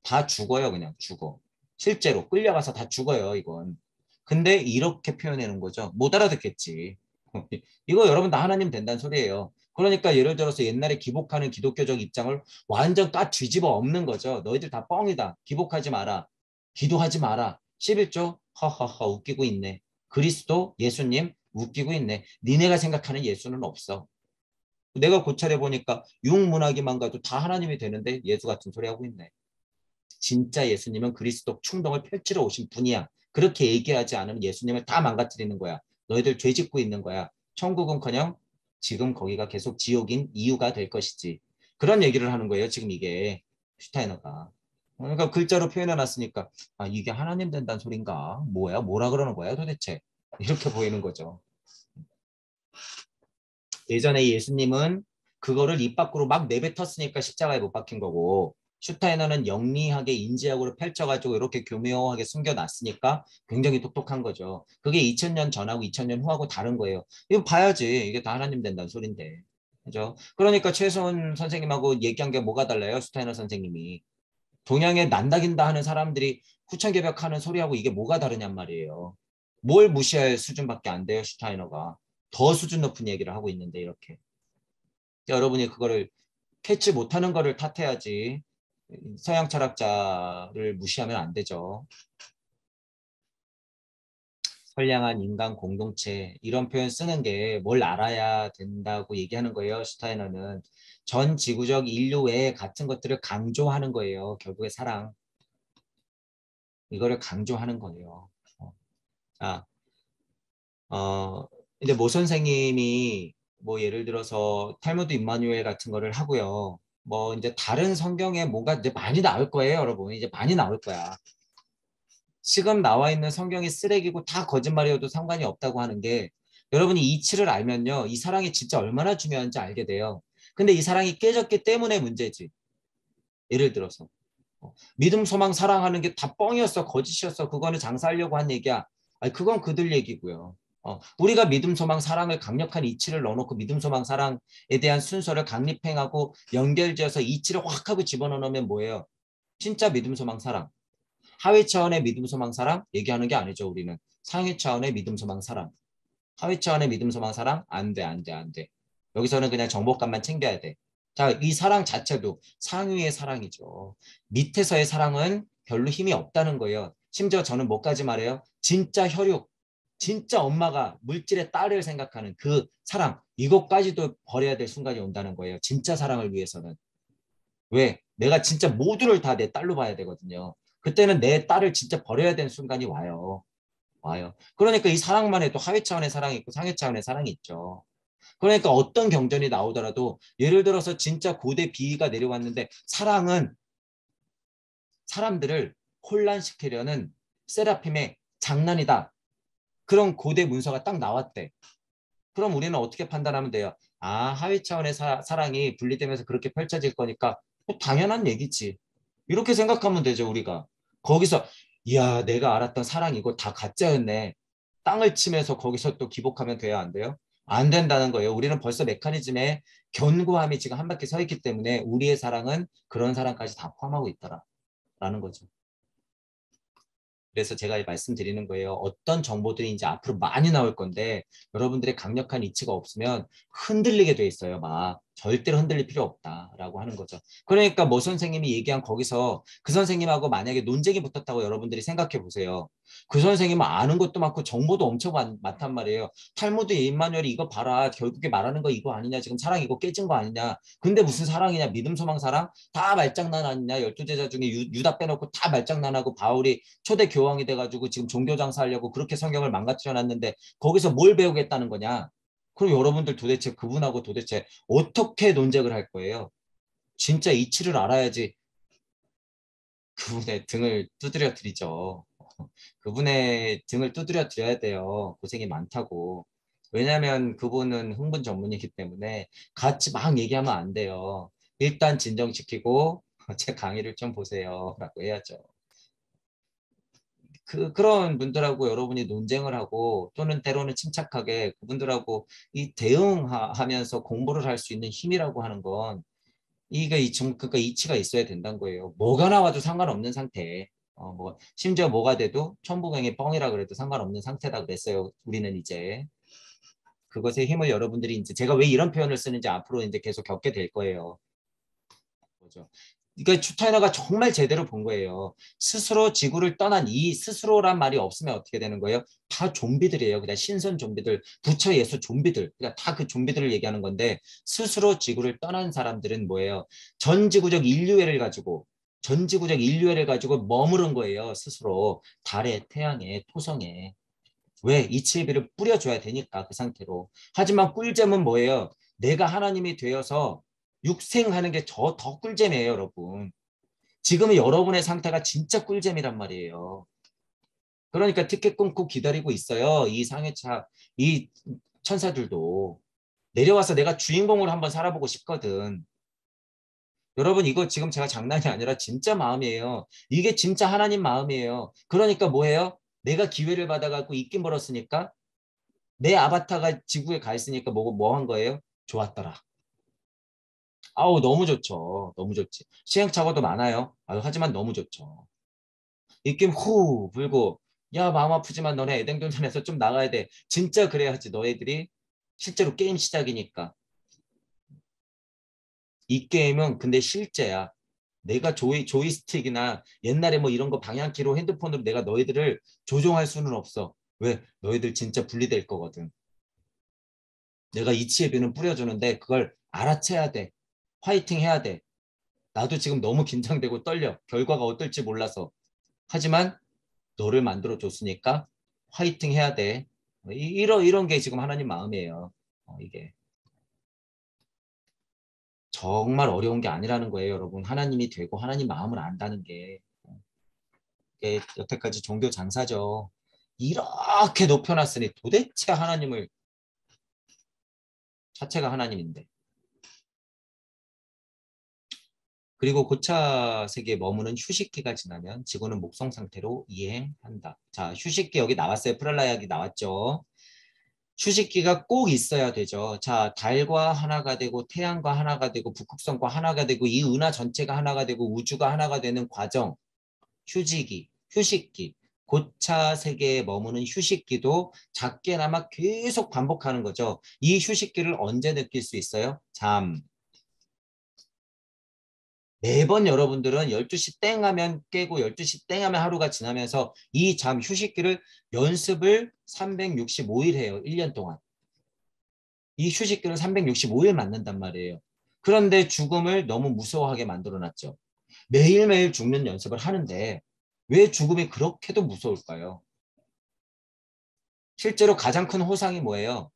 다 죽어요. 그냥 죽어. 실제로 끌려가서 다 죽어요. 이건. 근데 이렇게 표현하는 거죠. 못 알아듣겠지. 이거 여러분 다 하나님 된다는 소리예요. 그러니까 예를 들어서 옛날에 기복하는 기독교적 입장을 완전 까 뒤집어 엎는 거죠. 너희들 다 뻥이다. 기복하지 마라. 기도하지 마라. 11조 허허허 웃기고 있네. 그리스도 예수님 웃기고 있네. 니네가 생각하는 예수는 없어. 내가 고찰해 보니까 육문화기만 가도 다 하나님이 되는데 예수 같은 소리 하고 있네. 진짜 예수님은 그리스도 충동을 펼치러 오신 분이야. 그렇게 얘기하지 않으면 예수님을 다 망가뜨리는 거야. 너희들 죄 짓고 있는 거야. 천국은커녕 지금 거기가 계속 지옥인 이유가 될 것이지. 그런 얘기를 하는 거예요. 지금 이게 슈타이너가. 그러니까 글자로 표현해 놨으니까 아, 이게 하나님 된다는 소린가? 뭐야? 뭐라 그러는 거야 도대체? 이렇게 보이는 거죠. 예전에 예수님은 그거를 입 밖으로 막 내뱉었으니까 십자가에 못 박힌 거고 슈타이너는 영리하게 인지학으로 펼쳐가지고 이렇게 교묘하게 숨겨놨으니까 굉장히 똑똑한 거죠. 그게 2000년 전하고 2000년 후하고 다른 거예요. 이거 봐야지. 이게 다 하나님 된다는 소린데. 그죠? 그러니까 최소은 선생님하고 얘기한 게 뭐가 달라요? 슈타이너 선생님이. 동양에 난다긴다 하는 사람들이 후천개벽하는 소리하고 이게 뭐가 다르냔 말이에요. 뭘 무시할 수준밖에 안 돼요, 슈타이너가. 더 수준 높은 얘기를 하고 있는데 이렇게. 여러분이 그거를 캐치 못하는 거를 탓해야지 서양 철학자를 무시하면 안 되죠. 선량한 인간 공동체 이런 표현 쓰는 게 뭘 알아야 된다고 얘기하는 거예요. 슈타이너는 전 지구적 인류 외에 같은 것들을 강조하는 거예요. 결국에 사랑 이거를 강조하는 거예요. 자, 이제 모 선생님이 뭐 예를 들어서 탈무드 임마누엘 같은 거를 하고요. 뭐 이제 다른 성경에 뭐가 이제 많이 나올 거예요, 여러분. 이제 많이 나올 거야. 지금 나와 있는 성경이 쓰레기고 다 거짓말이어도 상관이 없다고 하는 게 여러분이 이치를 알면요. 이 사랑이 진짜 얼마나 중요한지 알게 돼요. 근데 이 사랑이 깨졌기 때문에 문제지. 예를 들어서 믿음, 소망, 사랑하는 게 다 뻥이었어, 거짓이었어. 그거는 장사하려고 한 얘기야. 아니, 그건 그들 얘기고요. 우리가 믿음, 소망, 사랑을 강력한 이치를 넣어놓고 믿음, 소망, 사랑에 대한 순서를 강립행하고 연결지어서 이치를 확 하고 집어넣으면 뭐예요? 진짜 믿음, 소망, 사랑. 하위 차원의 믿음, 소망, 사랑 얘기하는 게 아니죠, 우리는. 상위 차원의 믿음, 소망, 사랑. 하위 차원의 믿음, 소망, 사랑? 안 돼, 안 돼, 안 돼. 여기서는 그냥 정복감만 챙겨야 돼. 자, 이 사랑 자체도 상위의 사랑이죠. 밑에서의 사랑은 별로 힘이 없다는 거예요. 심지어 저는 뭐까지 말해요? 진짜 혈육, 진짜 엄마가 물질의 딸을 생각하는 그 사랑, 이것까지도 버려야 될 순간이 온다는 거예요. 진짜 사랑을 위해서는. 왜? 내가 진짜 모두를 다 내 딸로 봐야 되거든요. 그때는 내 딸을 진짜 버려야 되는 순간이 와요. 와요. 그러니까 이 사랑만 해도 하위 차원의 사랑이 있고 상위 차원의 사랑이 있죠. 그러니까 어떤 경전이 나오더라도 예를 들어서 진짜 고대 비위가 내려왔는데 사랑은 사람들을 혼란시키려는 세라핌의 장난이다. 그런 고대 문서가 딱 나왔대. 그럼 우리는 어떻게 판단하면 돼요? 아, 하위 차원의 사랑이 분리되면서 그렇게 펼쳐질 거니까 뭐 당연한 얘기지. 이렇게 생각하면 되죠, 우리가. 거기서 이야, 내가 알았던 사랑 이거 다 가짜였네. 땅을 치면서 거기서 또 기복하면 돼야 안 돼요? 안 된다는 거예요. 우리는 벌써 메커니즘에 견고함이 지금 한 바퀴 서 있기 때문에 우리의 사랑은 그런 사랑까지 다 포함하고 있다라는 거죠. 그래서 제가 말씀드리는 거예요. 어떤 정보들이 이제 앞으로 많이 나올 건데 여러분들의 강력한 이치가 없으면 흔들리게 돼 있어요. 막 절대로 흔들릴 필요 없다라고 하는 거죠. 그러니까 모 선생님이 얘기한 거기서 그 선생님하고 만약에 논쟁이 붙었다고 여러분들이 생각해 보세요. 그 선생님은 아는 것도 많고 정보도 엄청 많단 말이에요. 탈무드 임마누엘이 이거 봐라. 결국에 말하는 거 이거 아니냐. 지금 사랑 이거 깨진 거 아니냐. 근데 무슨 사랑이냐. 믿음, 소망, 사랑 다 말장난 아니냐. 12제자 중에 유다 빼놓고 다 말장난하고 바울이 초대 교황이 돼가지고 지금 종교 장사하려고 그렇게 성경을 망가뜨려 놨는데 거기서 뭘 배우겠다는 거냐? 그럼 여러분들 도대체 그분하고 도대체 어떻게 논쟁을 할 거예요? 진짜 이치를 알아야지 그분의 등을 두드려 드리죠. 그분의 등을 두드려 드려야 돼요. 고생이 많다고. 왜냐하면 그분은 흥분 전문이기 때문에 같이 막 얘기하면 안 돼요. 일단 진정시키고 제 강의를 좀 보세요 라고 해야죠. 그런 분들하고 여러분이 논쟁을 하고 또는 때로는 침착하게 그분들하고 이 대응하면서 공부를 할 수 있는 힘이라고 하는 건 이게 그러니까 이치가 있어야 된다는 거예요. 뭐가 나와도 상관없는 상태. 뭐 심지어 뭐가 돼도 천부경이 뻥이라 그래도 상관없는 상태다 그랬어요. 우리는 이제 그것의 힘을 여러분들이 이제 제가 왜 이런 표현을 쓰는지 앞으로 이제 계속 겪게 될 거예요. 그죠? 그러니까 추타이너가 정말 제대로 본 거예요. 스스로 지구를 떠난 이 스스로란 말이 없으면 어떻게 되는 거예요? 다 좀비들이에요. 그냥 신선 좀비들, 부처 예수 좀비들. 그냥 다 그 좀비들을 얘기하는 건데 스스로 지구를 떠난 사람들은 뭐예요? 전지구적 인류애를 가지고 머무른 거예요. 스스로 달에, 태양에, 토성에. 왜? 이치비를 뿌려줘야 되니까 그 상태로. 하지만 꿀잼은 뭐예요? 내가 하나님이 되어서 육생하는 게 더 꿀잼이에요, 여러분. 지금은 여러분의 상태가 진짜 꿀잼이란 말이에요. 그러니까 티켓 끊고 기다리고 있어요. 이 상해차, 이 천사들도. 내려와서 내가 주인공으로 한번 살아보고 싶거든. 여러분, 이거 지금 제가 장난이 아니라 진짜 마음이에요. 이게 진짜 하나님 마음이에요. 그러니까 뭐예요? 내가 기회를 받아갖고 입김 벌었으니까 내 아바타가 지구에 가 있으니까 뭐 한 거예요? 좋았더라. 아우, 너무 좋죠. 너무 좋지. 시행착오도 많아요. 아유, 하지만 너무 좋죠. 입김 후 불고, 야, 마음 아프지만 너네 애댕존산에서 좀 나가야 돼. 진짜 그래야지 너희들이 실제로 게임 시작이니까. 이 게임은 근데 실제야. 내가 조이스틱이나 옛날에 뭐 이런 거 방향키로 핸드폰으로 내가 너희들을 조종할 수는 없어. 왜? 너희들 진짜 분리될 거거든. 내가 이치의 비는 뿌려주는데 그걸 알아채야 돼. 화이팅 해야 돼. 나도 지금 너무 긴장되고 떨려. 결과가 어떨지 몰라서. 하지만 너를 만들어 줬으니까 화이팅 해야 돼. 이런 게 지금 하나님 마음이에요. 이게 정말 어려운 게 아니라는 거예요, 여러분. 하나님이 되고 하나님 마음을 안다는 게. 이게 여태까지 종교 장사죠. 이렇게 높여놨으니 도대체 하나님을 자체가 하나님인데. 그리고 고차 세계에 머무는 휴식기가 지나면 지구는 목성 상태로 이행한다. 자, 휴식기 여기 나왔어요. 프랄라약이 나왔죠. 휴식기가 꼭 있어야 되죠. 자, 달과 하나가 되고 태양과 하나가 되고 북극성과 하나가 되고 이 은하 전체가 하나가 되고 우주가 하나가 되는 과정. 휴식기. 고차 세계에 머무는 휴식기도 작게나마 계속 반복하는 거죠. 이 휴식기를 언제 느낄 수 있어요? 매번 여러분들은 12시 땡 하면 깨고 12시 땡 하면 하루가 지나면서 이 휴식기를 연습을 365일 해요. 1년 동안. 이 휴식기를 365일 맞는단 말이에요. 그런데 죽음을 너무 무서워하게 만들어놨죠. 매일매일 죽는 연습을 하는데 왜 죽음이 그렇게도 무서울까요? 실제로 가장 큰 호상이 뭐예요?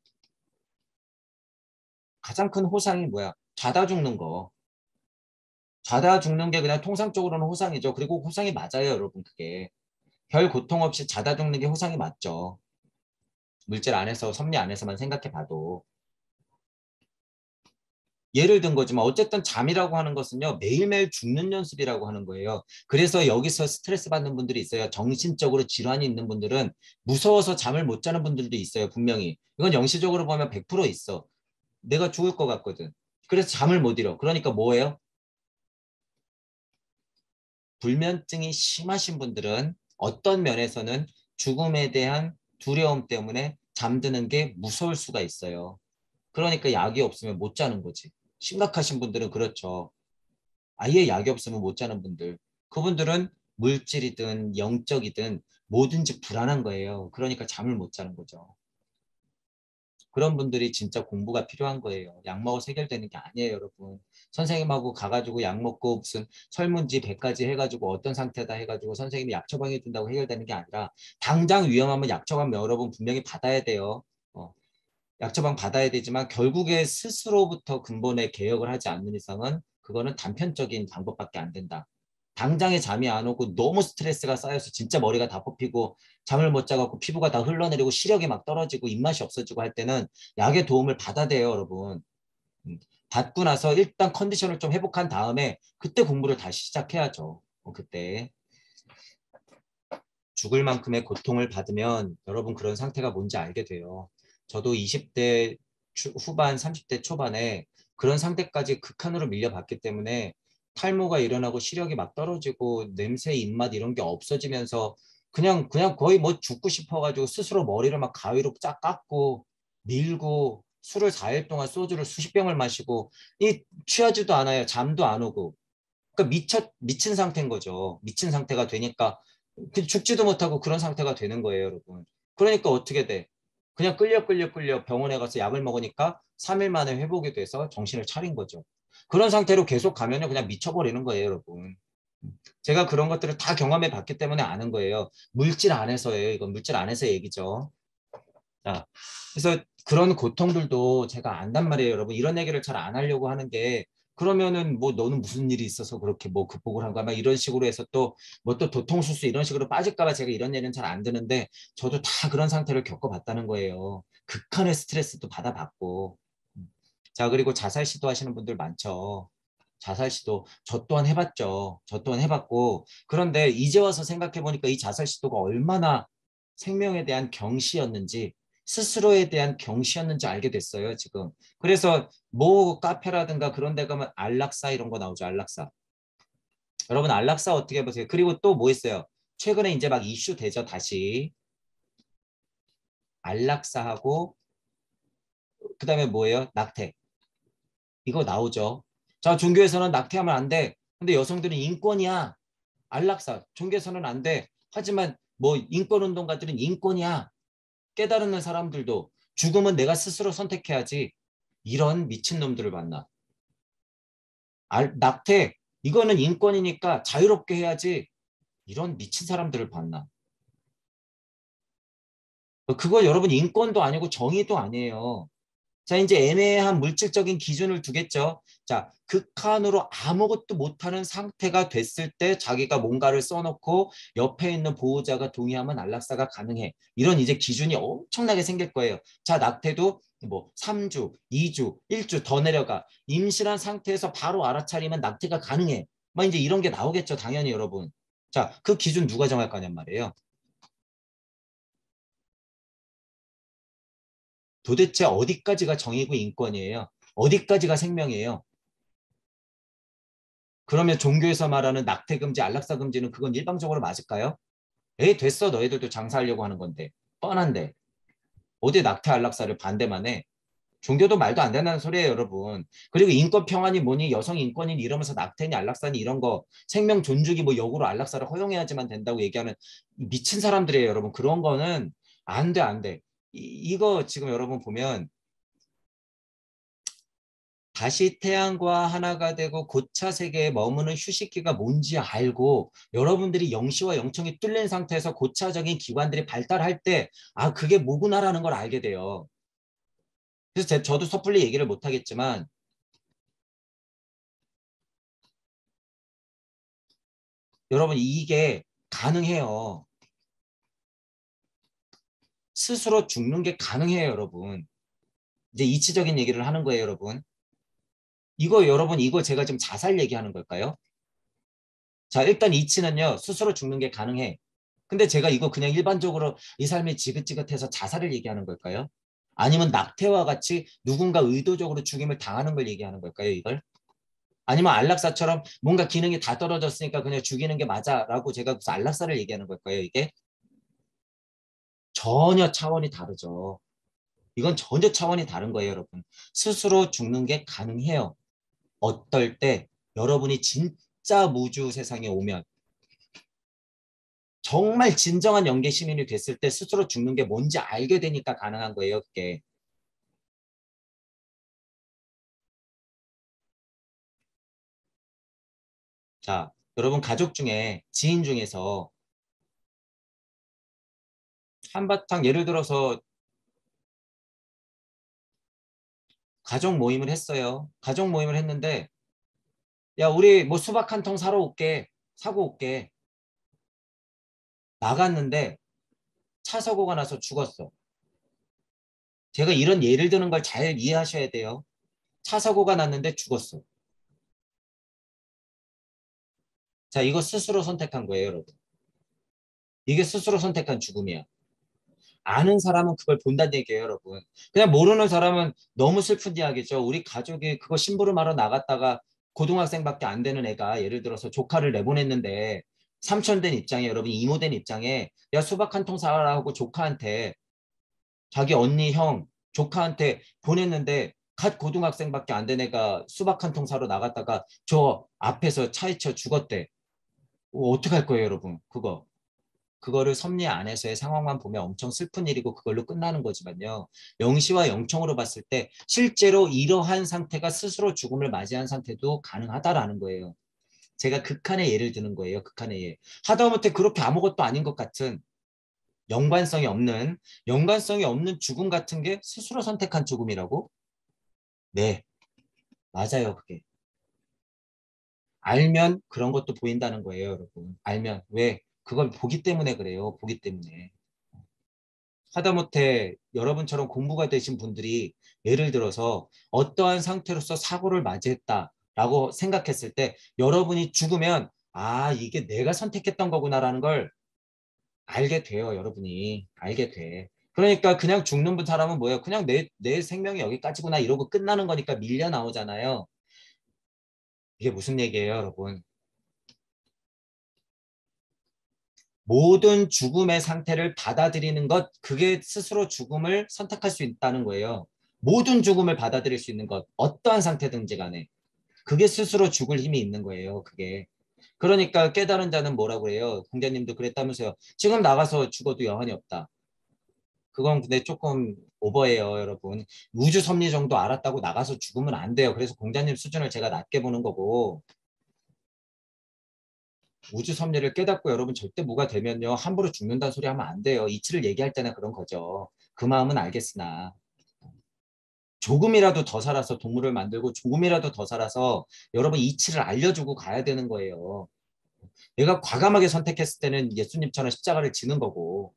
가장 큰 호상이 뭐야? 자다 죽는 거. 자다 죽는 게 그냥 통상적으로는 호상이죠. 그리고 호상이 맞아요, 여러분. 그게. 별 고통 없이 자다 죽는 게 호상이 맞죠. 물질 안에서, 섭리 안에서만 생각해 봐도. 예를 든 거지만 어쨌든 잠이라고 하는 것은요. 매일매일 죽는 연습이라고 하는 거예요. 그래서 여기서 스트레스 받는 분들이 있어요. 정신적으로 질환이 있는 분들은 무서워서 잠을 못 자는 분들도 있어요. 분명히. 이건 영시적으로 보면 100% 있어. 내가 죽을 것 같거든. 그래서 잠을 못 이뤄. 그러니까 뭐예요? 불면증이 심하신 분들은 어떤 면에서는 죽음에 대한 두려움 때문에 잠드는 게 무서울 수가 있어요. 그러니까 약이 없으면 못 자는 거지. 심각하신 분들은 그렇죠. 아예 약이 없으면 못 자는 분들. 그분들은 물질이든 영적이든 뭐든지 불안한 거예요. 그러니까 잠을 못 자는 거죠. 그런 분들이 진짜 공부가 필요한 거예요. 약 먹어서 해결되는 게 아니에요, 여러분. 선생님하고 가가지고 약 먹고 무슨 설문지 100가지 해가지고 어떤 상태다 해가지고 선생님이 약 처방해 준다고 해결되는 게 아니라 당장 위험하면 약 처방 여러분 분명히 받아야 돼요. 약 처방 받아야 되지만 결국에 스스로부터 근본의 개혁을 하지 않는 이상은 그거는 단편적인 방법밖에 안 된다. 당장에 잠이 안 오고 너무 스트레스가 쌓여서 진짜 머리가 다 뽑히고 잠을 못 자갖고 피부가 다 흘러내리고 시력이 막 떨어지고 입맛이 없어지고 할 때는 약의 도움을 받아야 돼요, 여러분. 받고 나서 일단 컨디션을 좀 회복한 다음에 그때 공부를 다시 시작해야죠. 그때 죽을 만큼의 고통을 받으면 여러분 그런 상태가 뭔지 알게 돼요. 저도 20대 후반, 30대 초반에 그런 상태까지 극한으로 밀려봤기 때문에 탈모가 일어나고 시력이 막 떨어지고 냄새, 입맛 이런 게 없어지면서 그냥 거의 뭐 죽고 싶어가지고 스스로 머리를 막 가위로 쫙 깎고 밀고 술을 4일 동안 소주를 수십 병을 마시고 이 취하지도 않아요. 잠도 안 오고. 그러니까 미친 상태인 거죠. 미친 상태가 되니까 죽지도 못하고 그런 상태가 되는 거예요, 여러분. 그러니까 어떻게 돼? 그냥 끌려 병원에 가서 약을 먹으니까 3일 만에 회복이 돼서 정신을 차린 거죠. 그런 상태로 계속 가면요, 그냥 미쳐버리는 거예요, 여러분. 제가 그런 것들을 다 경험해 봤기 때문에 아는 거예요. 물질 안에서예요. 이건 물질 안에서 얘기죠. 자, 그래서 그런 고통들도 제가 안단 말이에요, 여러분. 이런 얘기를 잘 안 하려고 하는 게 그러면은 뭐 너는 무슨 일이 있어서 그렇게 뭐 극복을 한 거야? 막 이런 식으로 해서 또 뭐 또 도통수수 이런 식으로 빠질까 봐 제가 이런 얘기는 잘 안 드는데 저도 다 그런 상태를 겪어봤다는 거예요. 극한의 스트레스도 받아봤고. 자, 그리고 자살 시도하시는 분들 많죠. 자살 시도 저 또한 해봤죠. 저 또한 해봤고 그런데 이제 와서 생각해 보니까 이 자살 시도가 얼마나 생명에 대한 경시였는지 스스로에 대한 경시였는지 알게 됐어요, 지금. 그래서 뭐 카페라든가 그런 데 가면 안락사 이런 거 나오죠, 안락사. 여러분 안락사 어떻게 보세요? 그리고 또 뭐 있어요? 최근에 이제 막 이슈 되죠, 다시. 안락사하고 그다음에 뭐예요? 낙태. 이거 나오죠. 자, 종교에서는 낙태하면 안 돼. 근데 여성들은 인권이야. 안락사. 종교에서는 안 돼. 하지만 뭐 인권운동가들은 인권이야. 깨달는 사람들도 죽음은 내가 스스로 선택해야지. 이런 미친놈들을 만나. 낙태. 이거는 인권이니까 자유롭게 해야지. 이런 미친 사람들을 만나. 그거 여러분 인권도 아니고 정의도 아니에요. 자, 이제 애매한 물질적인 기준을 두겠죠. 자, 극한으로 아무것도 못하는 상태가 됐을 때 자기가 뭔가를 써놓고 옆에 있는 보호자가 동의하면 안락사가 가능해. 이런 이제 기준이 엄청나게 생길 거예요. 자, 낙태도 뭐 3주, 2주, 1주 더 내려가. 임신한 상태에서 바로 알아차리면 낙태가 가능해. 막 이제 이런 게 나오겠죠. 당연히 여러분. 자, 그 기준 누가 정할 거냔 말이에요. 도대체 어디까지가 정의고 인권이에요? 어디까지가 생명이에요? 그러면 종교에서 말하는 낙태 금지, 안락사 금지는 그건 일방적으로 맞을까요? 에이, 됐어. 너희들도 장사하려고 하는 건데. 뻔한데. 어디 낙태 안락사를 반대만 해. 종교도 말도 안 된다는 소리예요, 여러분. 그리고 인권 평안이 뭐니, 여성 인권이니 이러면서 낙태니 안락사니 이런 거 생명 존중이 뭐 역으로 안락사를 허용해야지만 된다고 얘기하는 미친 사람들이에요, 여러분. 그런 거는 안 돼, 안 돼. 이거 지금 여러분 보면 다시 태양과 하나가 되고 고차 세계에 머무는 휴식기가 뭔지 알고 여러분들이 영시와 영청이 뚫린 상태에서 고차적인 기관들이 발달할 때 아, 그게 뭐구나라는 걸 알게 돼요. 그래서 저도 섣불리 얘기를 못 하겠지만 여러분 이게 가능해요. 스스로 죽는 게 가능해요, 여러분. 이제 이치적인 얘기를 하는 거예요, 여러분. 이거 여러분 이거 제가 지금 자살 얘기하는 걸까요? 자, 일단 이치는요. 스스로 죽는 게 가능해. 근데 제가 이거 그냥 일반적으로 이 삶이 지긋지긋해서 자살을 얘기하는 걸까요? 아니면 낙태와 같이 누군가 의도적으로 죽임을 당하는 걸 얘기하는 걸까요, 이걸? 아니면 안락사처럼 뭔가 기능이 다 떨어졌으니까 그냥 죽이는 게 맞아라고 제가 무슨 안락사를 얘기하는 걸까요, 이게? 전혀 차원이 다르죠. 이건 전혀 차원이 다른 거예요, 여러분. 스스로 죽는 게 가능해요. 어떨 때 여러분이 진짜 무주 세상에 오면 정말 진정한 영계 시민이 됐을 때 스스로 죽는 게 뭔지 알게 되니까 가능한 거예요, 그게. 자, 여러분 가족 중에 지인 중에서 한바탕 예를 들어서 가족 모임을 했어요. 가족 모임을 했는데 야, 우리 뭐 수박 한 통 사러 올게. 사고 올게. 나갔는데 차 사고가 나서 죽었어. 제가 이런 예를 드는 걸 잘 이해하셔야 돼요. 차 사고가 났는데 죽었어. 자, 이거 스스로 선택한 거예요, 여러분. 이게 스스로 선택한 죽음이야. 아는 사람은 그걸 본다는 얘기예요, 여러분. 그냥 모르는 사람은 너무 슬픈 이야기죠. 우리 가족이 그거 심부름하러 나갔다가 고등학생밖에 안 되는 애가 예를 들어서 조카를 내보냈는데 삼촌 된 입장에 여러분 이모 된 입장에 야 수박 한 통 사라 하고 조카한테 자기 언니 형 조카한테 보냈는데 갓 고등학생밖에 안 된 애가 수박 한 통 사러 나갔다가 저 앞에서 차에 쳐 죽었대. 어떡할 거예요, 여러분? 그거를 섭리 안에서의 상황만 보면 엄청 슬픈 일이고 그걸로 끝나는 거지만요. 영시와 영청으로 봤을 때 실제로 이러한 상태가 스스로 죽음을 맞이한 상태도 가능하다라는 거예요. 제가 극한의 예를 드는 거예요. 극한의 예. 하다못해 그렇게 아무것도 아닌 것 같은 연관성이 없는 죽음 같은 게 스스로 선택한 죽음이라고? 네, 맞아요. 그게. 알면 그런 것도 보인다는 거예요, 여러분. 알면. 왜? 그걸 보기 때문에 그래요. 보기 때문에. 하다못해 여러분처럼 공부가 되신 분들이 예를 들어서 어떠한 상태로서 사고를 맞이했다라고 생각했을 때 여러분이 죽으면 아, 이게 내가 선택했던 거구나라는 걸 알게 돼요. 여러분이 알게 돼. 그러니까 그냥 죽는 사람은 뭐예요? 그냥 내 생명이 여기까지구나 이러고 끝나는 거니까 밀려 나오잖아요. 이게 무슨 얘기예요, 여러분? 모든 죽음의 상태를 받아들이는 것, 그게 스스로 죽음을 선택할 수 있다는 거예요. 모든 죽음을 받아들일 수 있는 것, 어떠한 상태든지 간에. 그게 스스로 죽을 힘이 있는 거예요, 그게. 그러니까 깨달은 자는 뭐라고 해요? 공자님도 그랬다면서요. 지금 나가서 죽어도 여한이 없다. 그건 근데 조금 오버예요, 여러분. 우주 섭리 정도 알았다고 나가서 죽으면 안 돼요. 그래서 공자님 수준을 제가 낮게 보는 거고, 우주 섭리를 깨닫고 여러분 절대 뭐가 되면요. 함부로 죽는다는 소리 하면 안 돼요. 이치를 얘기할 때나 그런 거죠. 그 마음은 알겠으나 조금이라도 더 살아서 동물을 만들고 조금이라도 더 살아서 여러분 이치를 알려주고 가야 되는 거예요. 내가 과감하게 선택했을 때는 예수님처럼 십자가를 지는 거고.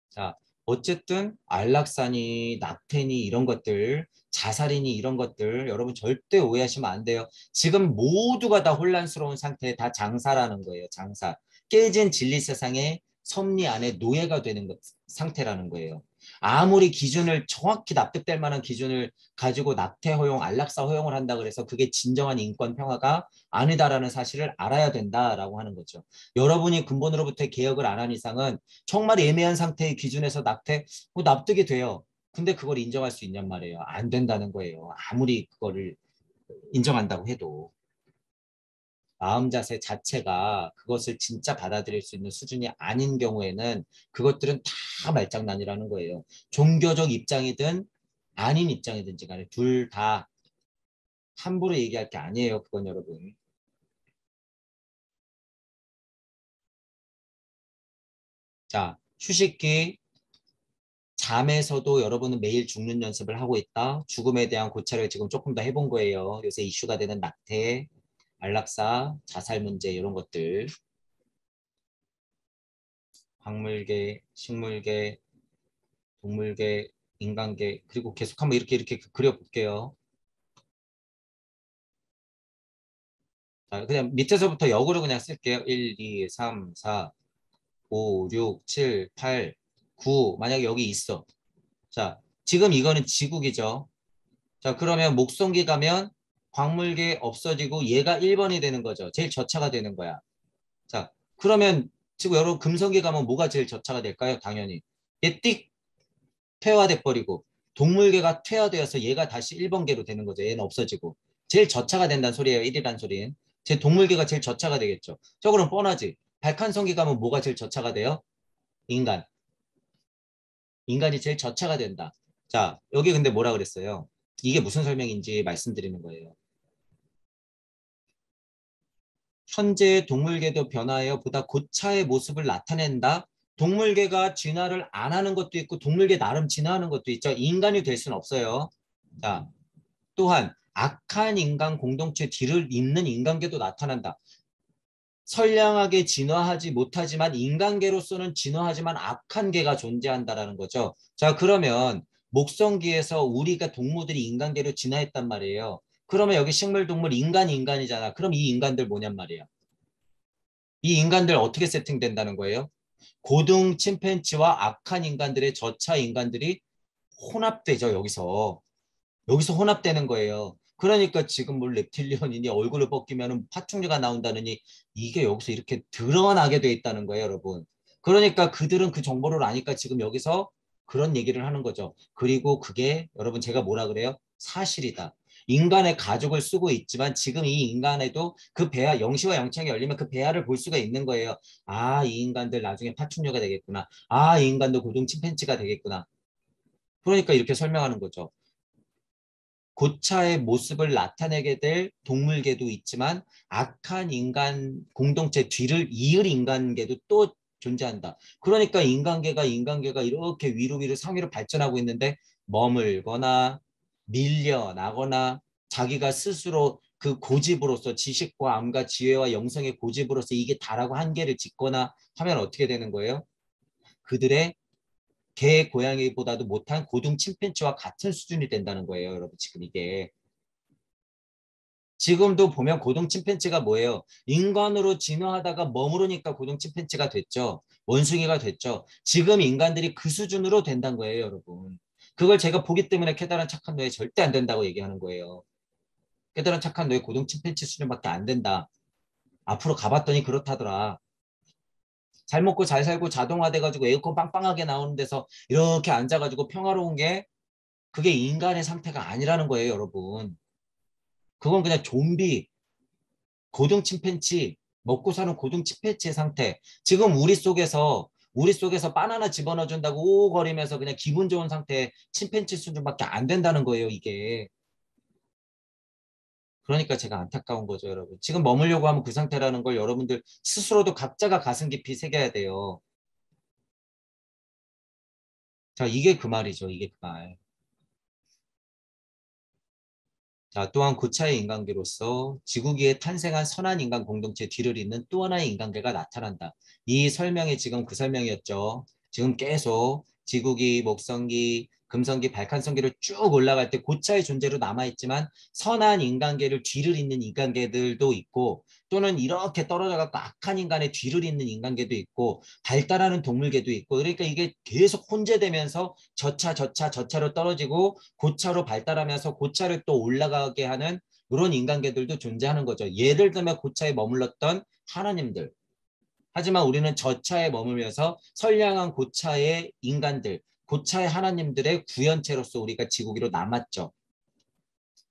자, 어쨌든 안락사니 낙태니 이런 것들 자살이니 이런 것들 여러분 절대 오해하시면 안 돼요. 지금 모두가 다 혼란스러운 상태에 다 장사라는 거예요. 장사. 깨진 진리 세상의 섭리 안에 노예가 되는 상태라는 거예요. 아무리 기준을 정확히 납득될 만한 기준을 가지고 낙태 허용, 안락사 허용을 한다 그래서 그게 진정한 인권 평화가 아니다라는 사실을 알아야 된다라고 하는 거죠. 여러분이 근본으로부터 개혁을 안 한 이상은 정말 애매한 상태의 기준에서 낙태 뭐 납득이 돼요. 근데 그걸 인정할 수 있냔 말이에요. 안 된다는 거예요. 아무리 그거를 인정한다고 해도 마음 자세 자체가 그것을 진짜 받아들일 수 있는 수준이 아닌 경우에는 그것들은 다 말장난이라는 거예요. 종교적 입장이든 아닌 입장이든지 간에 둘 다 함부로 얘기할 게 아니에요. 그건 여러분. 자, 휴식기 잠에서도 여러분은 매일 죽는 연습을 하고 있다. 죽음에 대한 고찰을 지금 조금 더 해본 거예요. 요새 이슈가 되는 낙태, 안락사, 자살 문제 이런 것들. 광물계, 식물계, 동물계, 인간계 그리고 계속 한번 이렇게 그려볼게요. 자, 그냥 밑에서부터 역으로 그냥 쓸게요. 1, 2, 3, 4, 5, 6, 7, 8, 9 만약에 여기 있어. 자, 지금 이거는 지국이죠. 자, 그러면 목성기 가면 광물계 없어지고 얘가 1번이 되는 거죠. 제일 저차가 되는 거야. 자, 그러면 지금 여러분 금성기 가면 뭐가 제일 저차가 될까요? 당연히. 얘 띡 퇴화돼 버리고 동물계가 퇴화되어서 얘가 다시 1번계로 되는 거죠. 얘는 없어지고. 제일 저차가 된다는 소리예요. 1이란 소리는. 제 동물계가 제일 저차가 되겠죠. 저 그럼 뻔하지. 발칸성기 가면 뭐가 제일 저차가 돼요? 인간. 인간이 제일 저차가 된다. 자, 여기 근데 뭐라 그랬어요? 이게 무슨 설명인지 말씀드리는 거예요. 현재의 동물계도 변화하여 보다 고차의 모습을 나타낸다. 동물계가 진화를 안 하는 것도 있고 동물계 나름 진화하는 것도 있죠. 인간이 될 수는 없어요. 자, 또한 악한 인간 공동체 뒤를 잇는 인간계도 나타난다. 선량하게 진화하지 못하지만 인간계로서는 진화하지만 악한 계가 존재한다라는 거죠. 자, 그러면 목성기에서 우리가 동물들이 인간계로 진화했단 말이에요. 그러면 여기 식물, 동물, 인간이잖아. 그럼 이 인간들 뭐냔 말이야. 이 인간들 어떻게 세팅된다는 거예요? 고등 침팬지와 악한 인간들의 저차 인간들이 혼합되죠, 여기서. 여기서 혼합되는 거예요. 그러니까 지금 뭐 reptilian이니 얼굴을 벗기면 파충류가 나온다느니 이게 여기서 이렇게 드러나게 돼 있다는 거예요, 여러분. 그러니까 그들은 그 정보를 아니까 지금 여기서 그런 얘기를 하는 거죠. 그리고 그게 여러분 제가 뭐라 그래요? 사실이다. 인간의 가족을 쓰고 있지만 지금 이 인간에도 그 배아, 영시와 영창이 열리면 그 배아를 볼 수가 있는 거예요. 아, 이 인간들 나중에 파충류가 되겠구나. 아, 이 인간도 고등 침팬지가 되겠구나. 그러니까 이렇게 설명하는 거죠. 고차의 모습을 나타내게 될 동물계도 있지만 악한 인간 공동체 뒤를 이을 인간계도 또 존재한다. 그러니까 인간계가 이렇게 위로 상위로 발전하고 있는데 머물거나 밀려나거나 자기가 스스로 그 고집으로서 지식과 암과 지혜와 영성의 고집으로서 이게 다라고 한계를 짓거나 하면 어떻게 되는 거예요? 그들의 개, 고양이보다도 못한 고등 침팬지와 같은 수준이 된다는 거예요, 여러분. 지금 이게. 지금도 보면 고등 침팬지가 뭐예요? 인간으로 진화하다가 머무르니까 고등 침팬지가 됐죠. 원숭이가 됐죠. 지금 인간들이 그 수준으로 된다는 거예요, 여러분. 그걸 제가 보기 때문에 깨달은 착한 노예 절대 안 된다고 얘기하는 거예요. 깨달은 착한 노예 고등 침팬지 수준밖에 안 된다. 앞으로 가봤더니 그렇다더라. 잘 먹고 잘 살고 자동화돼가지고 에어컨 빵빵하게 나오는 데서 이렇게 앉아가지고 평화로운 게 그게 인간의 상태가 아니라는 거예요, 여러분. 그건 그냥 좀비, 고등 침팬지, 먹고 사는 고등 침팬지의 상태. 지금 우리 속에서 바나나 집어넣어 준다고 오거리면서 그냥 기분 좋은 상태의 침팬지 수준밖에 안 된다는 거예요, 이게. 그러니까 제가 안타까운 거죠, 여러분. 지금 머물려고 하면 그 상태라는 걸 여러분들 스스로도 각자가 가슴 깊이 새겨야 돼요. 자, 이게 그 말이죠, 이게 그 말. 자, 또한 고차의 인간계로서 지구기에 탄생한 선한 인간 공동체 뒤를 잇는 또 하나의 인간계가 나타난다. 이 설명이 지금 그 설명이었죠. 지금 계속 지구기, 목성기, 금성기, 발칸성기를 쭉 올라갈 때 고차의 존재로 남아있지만 선한 인간계를 뒤를 잇는 인간계들도 있고 또는 이렇게 떨어져갖고 악한 인간의 뒤를 잇는 인간계도 있고 발달하는 동물계도 있고 그러니까 이게 계속 혼재되면서 저차로 떨어지고 고차로 발달하면서 고차를 또 올라가게 하는 그런 인간계들도 존재하는 거죠. 예를 들면 고차에 머물렀던 하나님들. 하지만 우리는 저차에 머물면서 선량한 고차의 인간들, 고차의 하나님들의 구현체로서 우리가 지구기로 남았죠.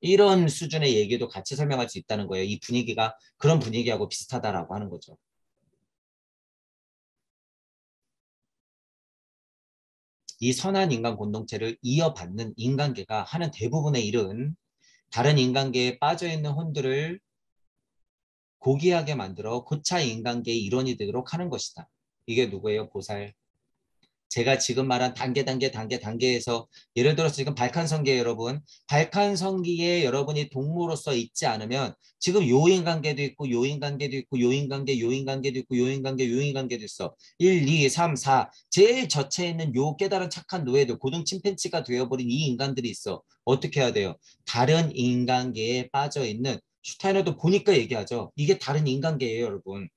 이런 수준의 얘기도 같이 설명할 수 있다는 거예요. 이 분위기가 그런 분위기하고 비슷하다라고 하는 거죠. 이 선한 인간 공동체를 이어받는 인간계가 하는 대부분의 일은 다른 인간계에 빠져있는 혼들을 고귀하게 만들어 고차 인간계의 일원이 되도록 하는 것이다. 이게 누구예요? 보살. 제가 지금 말한 단계에서 예를 들어서 지금 발칸성기에 여러분 발칸성기에 여러분이 동무로서 있지 않으면 지금 요인관계도 있고 요인관계도 있고 요인관계도 있고 요인관계도 있어. 1, 2, 3, 4 제일 저체에 있는 요 깨달은 착한 노예들 고등 침팬지가 되어버린 이 인간들이 있어. 어떻게 해야 돼요? 다른 인간계에 빠져있는 슈타이너도 보니까 얘기하죠. 이게 다른 인간계예요, 여러분.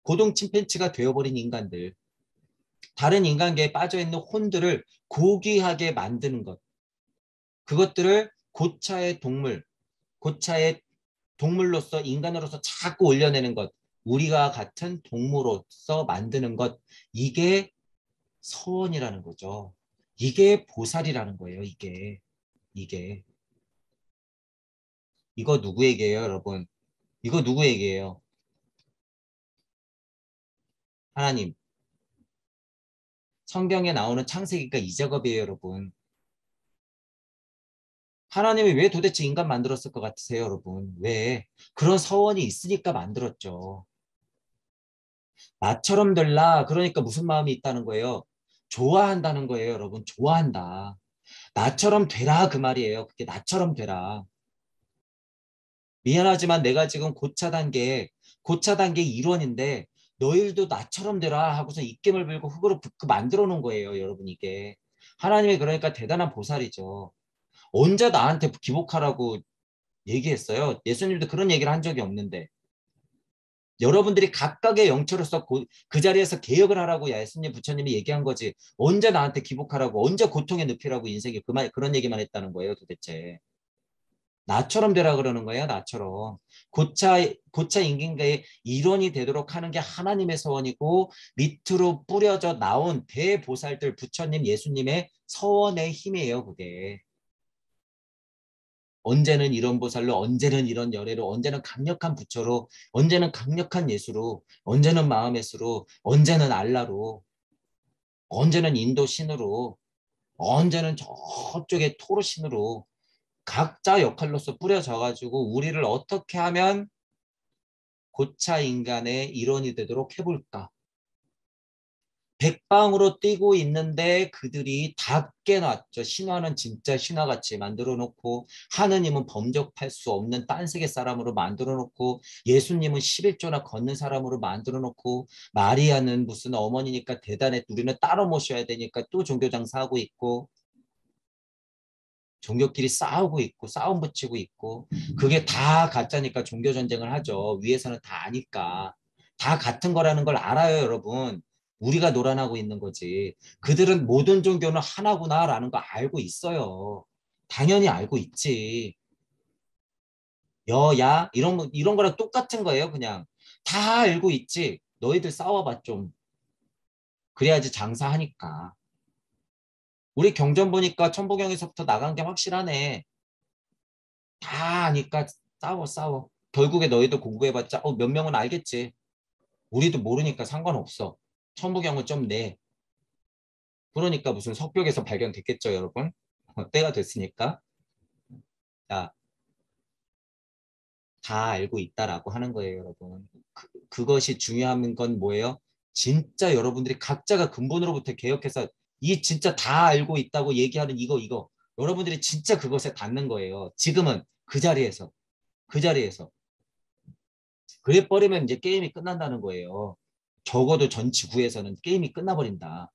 고등 침팬지가 되어버린 인간들. 다른 인간계에 빠져있는 혼들을 고귀하게 만드는 것. 그것들을 고차의 동물로서 인간으로서 자꾸 올려내는 것. 우리가 같은 동물로서 만드는 것. 이게 서원이라는 거죠. 이게 보살이라는 거예요. 이게. 이거 누구 얘기예요, 여러분? 이거 누구 얘기예요? 하나님. 성경에 나오는 창세기가 이 작업이에요, 여러분. 하나님이 왜 도대체 인간 만들었을 것 같으세요, 여러분? 왜? 그런 서원이 있으니까 만들었죠. 나처럼 될라. 그러니까 무슨 마음이 있다는 거예요? 좋아한다는 거예요, 여러분. 좋아한다. 나처럼 되라 그 말이에요. 그게 나처럼 되라. 미안하지만 내가 지금 고차 단계 일원인데 너희들도 나처럼 되라 하고서 입김을 불고 흙으로 만들어 놓은 거예요. 여러분 이게. 하나님이 그러니까 대단한 보살이죠. 언제 나한테 기복하라고 얘기했어요. 예수님도 그런 얘기를 한 적이 없는데. 여러분들이 각각의 영체로서 그 자리에서 개혁을 하라고 예수님 부처님이 얘기한 거지. 언제 나한테 기복하라고 언제 고통의 늪이라고 인생이 그런 얘기만 했다는 거예요 도대체. 나처럼 되라 그러는 거예요. 나처럼. 고차 인간계의 일원이 되도록 하는 게 하나님의 서원이고 밑으로 뿌려져 나온 대보살들 부처님 예수님의 서원의 힘이에요. 그게. 언제는 이런 보살로 언제는 이런 열애로 언제는 강력한 부처로 언제는 강력한 예수로 언제는 마음의 수로 언제는 알라로 언제는 인도 신으로 언제는 저쪽에 토르 신으로 각자 역할로서 뿌려져 가지고 우리를 어떻게 하면 고차 인간의 일원이 되도록 해볼까. 백방으로 뛰고 있는데 그들이 다 깨놨죠. 신화는 진짜 신화같이 만들어 놓고 하느님은 범접할 수 없는 딴세계 사람으로 만들어 놓고 예수님은 11조나 걷는 사람으로 만들어 놓고 마리아는 무슨 어머니니까 대단해 우리는 따로 모셔야 되니까 또 종교 장사하고 있고 종교끼리 싸우고 있고 싸움 붙이고 있고 그게 다 가짜니까 종교 전쟁을 하죠. 위에서는 다 아니까. 다 같은 거라는 걸 알아요, 여러분. 우리가 노란하고 있는 거지. 그들은 모든 종교는 하나구나라는 거 알고 있어요. 당연히 알고 있지. 여야 이런 거랑 똑같은 거예요, 그냥. 다 알고 있지. 너희들 싸워봐 좀. 그래야지 장사하니까. 우리 경전 보니까 천부경에서부터 나간 게 확실하네. 다 아니까 싸워. 결국에 너희도 공부해봤자 몇 명은 알겠지. 우리도 모르니까 상관없어. 천부경은 좀 내. 그러니까 무슨 석벽에서 발견됐겠죠, 여러분? 때가 됐으니까. 자, 다 알고 있다라고 하는 거예요, 여러분. 그것이 중요한 건 뭐예요? 진짜 여러분들이 각자가 근본으로부터 개혁해서 이 진짜 다 알고 있다고 얘기하는 이거. 여러분들이 진짜 그것에 닿는 거예요. 지금은 그 자리에서. 그 자리에서. 그래 버리면 이제 게임이 끝난다는 거예요. 적어도 전 지구에서는 게임이 끝나버린다.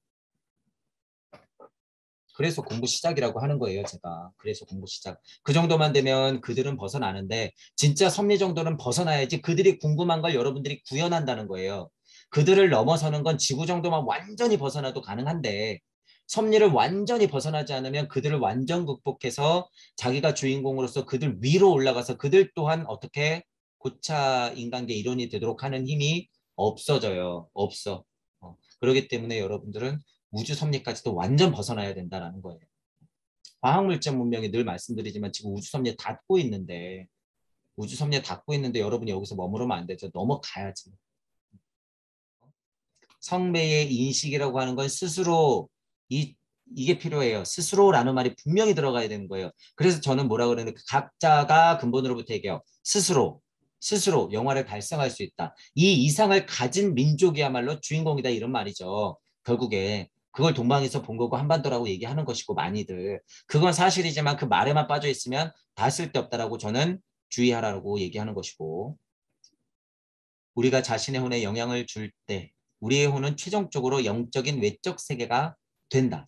그래서 공부 시작이라고 하는 거예요, 제가. 그래서 공부 시작. 그 정도만 되면 그들은 벗어나는데 진짜 섭리 정도는 벗어나야지 그들이 궁금한 걸 여러분들이 구현한다는 거예요. 그들을 넘어서는 건 지구 정도만 완전히 벗어나도 가능한데 섭리를 완전히 벗어나지 않으면 그들을 완전 극복해서 자기가 주인공으로서 그들 위로 올라가서 그들 또한 어떻게 고차 인간계 이론이 되도록 하는 힘이 없어져요. 없어. 그렇기 때문에 여러분들은 우주 섭리까지도 완전 벗어나야 된다는 거예요. 과학물질 문명이 늘 말씀드리지만 지금 우주 섭리에 닿고 있는데 여러분이 여기서 머무르면 안 되죠. 넘어가야지. 성매의 인식이라고 하는 건 스스로 이게 필요해요. 스스로라는 말이 분명히 들어가야 되는 거예요. 그래서 저는 뭐라 그러는 각자가 근본으로부터 얘기해요. 스스로 영화를 달성할 수 있다. 이 이상을 가진 민족이야말로 주인공이다 이런 말이죠. 결국에 그걸 동방에서 본 거고 한반도라고 얘기하는 것이고 많이들. 그건 사실이지만 그 말에만 빠져 있으면 다 쓸데없다라고 저는 주의하라고 얘기하는 것이고 우리가 자신의 혼에 영향을 줄 때 우리의 혼은 최종적으로 영적인 외적 세계가 된다.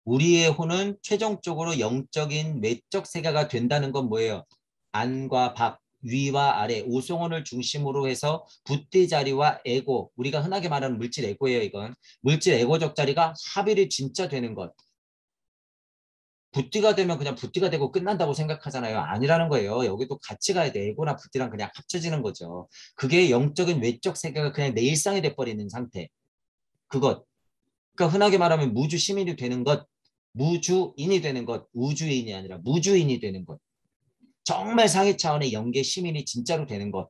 우리의 혼은 최종적으로 영적인 외적 세계가 된다는 건 뭐예요? 안과 밖, 위와 아래, 오송혼을 중심으로 해서 붓디 자리와 에고, 우리가 흔하게 말하는 물질 에고예요, 이건. 물질 에고적 자리가 합일이 진짜 되는 것. 붓디가 되면 그냥 붓디가 되고 끝난다고 생각하잖아요. 아니라는 거예요. 여기도 같이 가야 돼. 에고나 붓디랑 그냥 합쳐지는 거죠. 그게 영적인 외적 세계가 그냥 내 일상이 돼버리는 상태. 그것. 그러니까 흔하게 말하면 무주 시민이 되는 것, 무주인이 되는 것, 우주인이 아니라 무주인이 되는 것. 정말 상위 차원의 영계 시민이 진짜로 되는 것.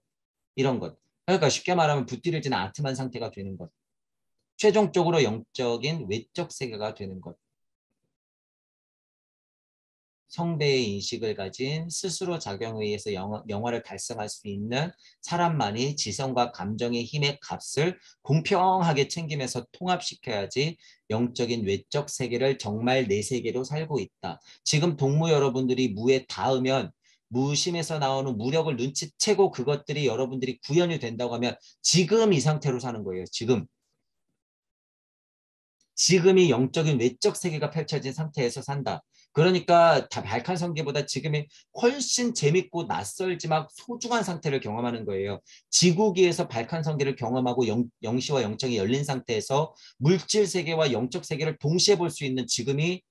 이런 것. 그러니까 쉽게 말하면 붓디를 지는 아트만 상태가 되는 것. 최종적으로 영적인 외적 세계가 되는 것. 성배의 인식을 가진 스스로 작용에 의해서 영화를 달성할 수 있는 사람만이 지성과 감정의 힘의 값을 공평하게 챙기면서 통합시켜야지 영적인 외적 세계를 정말 내 세계로 살고 있다. 지금 동무 여러분들이 무에 닿으면 무심에서 나오는 무력을 눈치채고 그것들이 여러분들이 구현이 된다고 하면 지금 이 상태로 사는 거예요. 지금이 영적인 외적 세계가 펼쳐진 상태에서 산다. 그러니까 다 발칸 성계보다 지금이 훨씬 재밌고 낯설지만 소중한 상태를 경험하는 거예요. 지구기에서 발칸 성계를 경험하고 영시와 영청이 열린 상태에서 물질 세계와 영적 세계를 동시에 볼 수 있는 지금이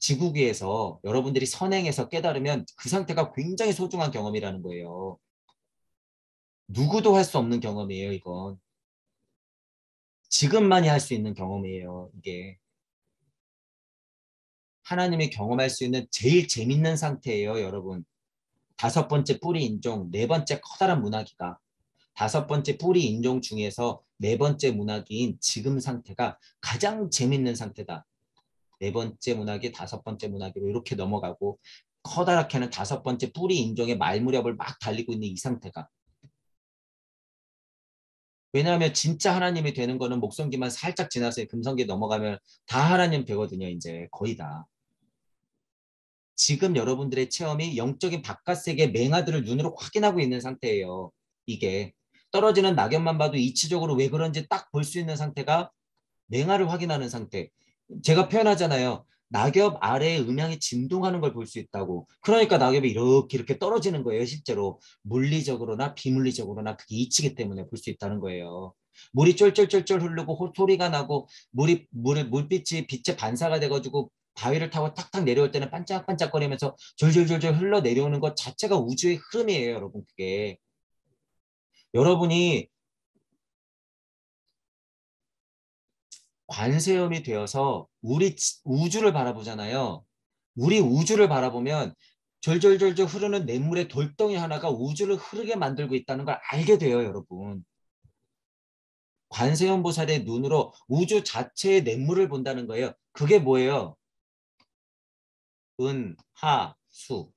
지구기에서 여러분들이 선행해서 깨달으면 그 상태가 굉장히 소중한 경험이라는 거예요. 누구도 할 수 없는 경험이에요, 이건. 지금만이 할 수 있는 경험이에요, 이게. 하나님이 경험할 수 있는 제일 재밌는 상태예요, 여러분. 다섯 번째 뿌리 인종, 네 번째 커다란 문화기가. 다섯 번째 뿌리 인종 중에서 네 번째 문화기인 지금 상태가 가장 재밌는 상태다. 네 번째 문화기, 다섯 번째 문화기로 이렇게 넘어가고 커다랗게는 다섯 번째 뿌리 인종의 말무렵을 막 달리고 있는 이 상태가. 왜냐하면 진짜 하나님이 되는 거는 목성기만 살짝 지나서 금성기 넘어가면 다 하나님 되거든요, 이제 거의 다. 지금 여러분들의 체험이 영적인 바깥 세계 맹아들을 눈으로 확인하고 있는 상태예요. 이게 떨어지는 낙엽만 봐도 이치적으로 왜 그런지 딱 볼 수 있는 상태가 맹아를 확인하는 상태. 제가 표현하잖아요. 낙엽 아래에 음향이 진동하는 걸 볼 수 있다고. 그러니까 낙엽이 이렇게 떨어지는 거예요. 실제로 물리적으로나 비물리적으로나 그게 이치기 때문에 볼 수 있다는 거예요. 물이 쫄쫄쫄쫄 흐르고 소리가 나고 물빛이 빛의 반사가 돼가지고 바위를 타고 탁탁 내려올 때는 반짝반짝거리면서 졸졸졸졸 흘러 내려오는 것 자체가 우주의 흐름이에요, 여러분. 그게 여러분이 관세음이 되어서 우리 우주를 바라보잖아요. 우리 우주를 바라보면 졸졸졸졸 흐르는 냇물의 돌덩이 하나가 우주를 흐르게 만들고 있다는 걸 알게 돼요, 여러분. 관세음 보살의 눈으로 우주 자체의 냇물을 본다는 거예요. 그게 뭐예요? 은하수.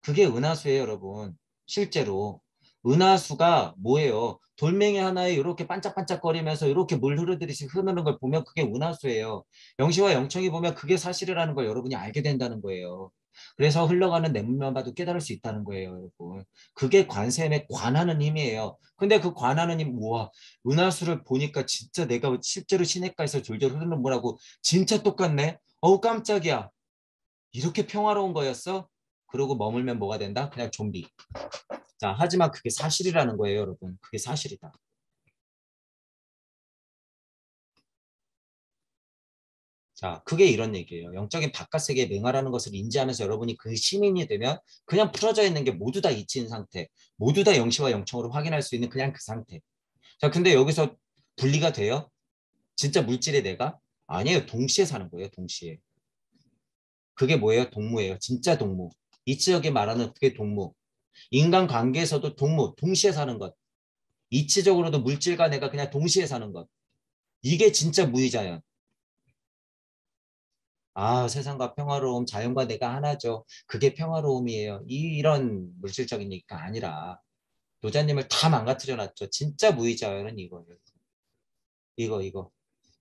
그게 은하수예요, 여러분. 실제로. 은하수가 뭐예요? 돌멩이 하나에 이렇게 반짝반짝거리면서 이렇게 물 흐르듯이 흐르는 걸 보면 그게 은하수예요. 영시와 영청이 보면 그게 사실이라는 걸 여러분이 알게 된다는 거예요. 그래서 흘러가는 냇물만 봐도 깨달을 수 있다는 거예요, 여러분. 그게 관세음에 관하는 힘이에요. 근데 그 관하는 힘, 우와, 은하수를 보니까 진짜 내가 실제로 시냇가에서 졸졸 흐르는 물하고 진짜 똑같네? 어우, 깜짝이야. 이렇게 평화로운 거였어? 그러고 머물면 뭐가 된다? 그냥 좀비. 자, 하지만 그게 사실이라는 거예요, 여러분. 그게 사실이다. 자, 그게 이런 얘기예요. 영적인 바깥 세계에 맹하라는 것을 인지하면서 여러분이 그 시민이 되면 그냥 풀어져 있는 게 모두 다 이치인 상태. 모두 다 영시와 영청으로 확인할 수 있는 그냥 그 상태. 자, 근데 여기서 분리가 돼요? 진짜 물질의 내가? 아니에요. 동시에 사는 거예요, 동시에. 그게 뭐예요? 동무예요. 진짜 동무. 이치적이 말하는 그게 동무. 인간 관계에서도 동무, 동시에 사는 것. 이치적으로도 물질과 내가 그냥 동시에 사는 것. 이게 진짜 무의자연. 아, 세상과 평화로움, 자연과 내가 하나죠. 그게 평화로움이에요. 이런 물질적인 얘기가 아니라 노자님을 다 망가뜨려 놨죠. 진짜 무의자연은 이거예요. 이거.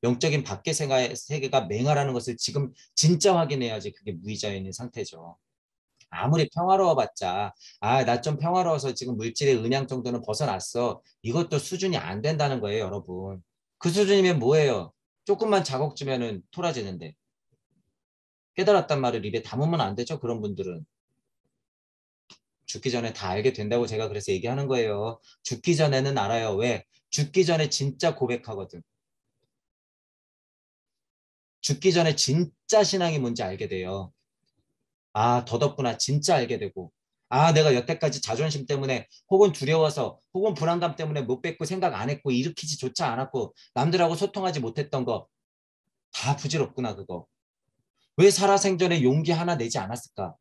영적인 밖의 세계가 맹하라는 것을 지금 진짜 확인해야지 그게 무의자연인 상태죠. 아무리 평화로워봤자 나 좀 평화로워서 지금 물질의 은양 정도는 벗어났어. 이것도 수준이 안 된다는 거예요, 여러분. 그 수준이면 뭐예요? 조금만 자극 주면은 토라지는데. 깨달았단 말을 입에 담으면 안 되죠, 그런 분들은. 죽기 전에 다 알게 된다고 제가 그래서 얘기하는 거예요. 죽기 전에는 알아요. 왜? 죽기 전에 진짜 고백하거든. 죽기 전에 진짜 신앙이 뭔지 알게 돼요. 아, 더덥구나. 진짜 알게 되고. 아, 내가 여태까지 자존심 때문에 혹은 두려워서 혹은 불안감 때문에 못 뵙고 생각 안 했고 일으키지조차 않았고 남들하고 소통하지 못했던 거 다 부질없구나, 그거. 왜 살아생전에 용기 하나 내지 않았을까?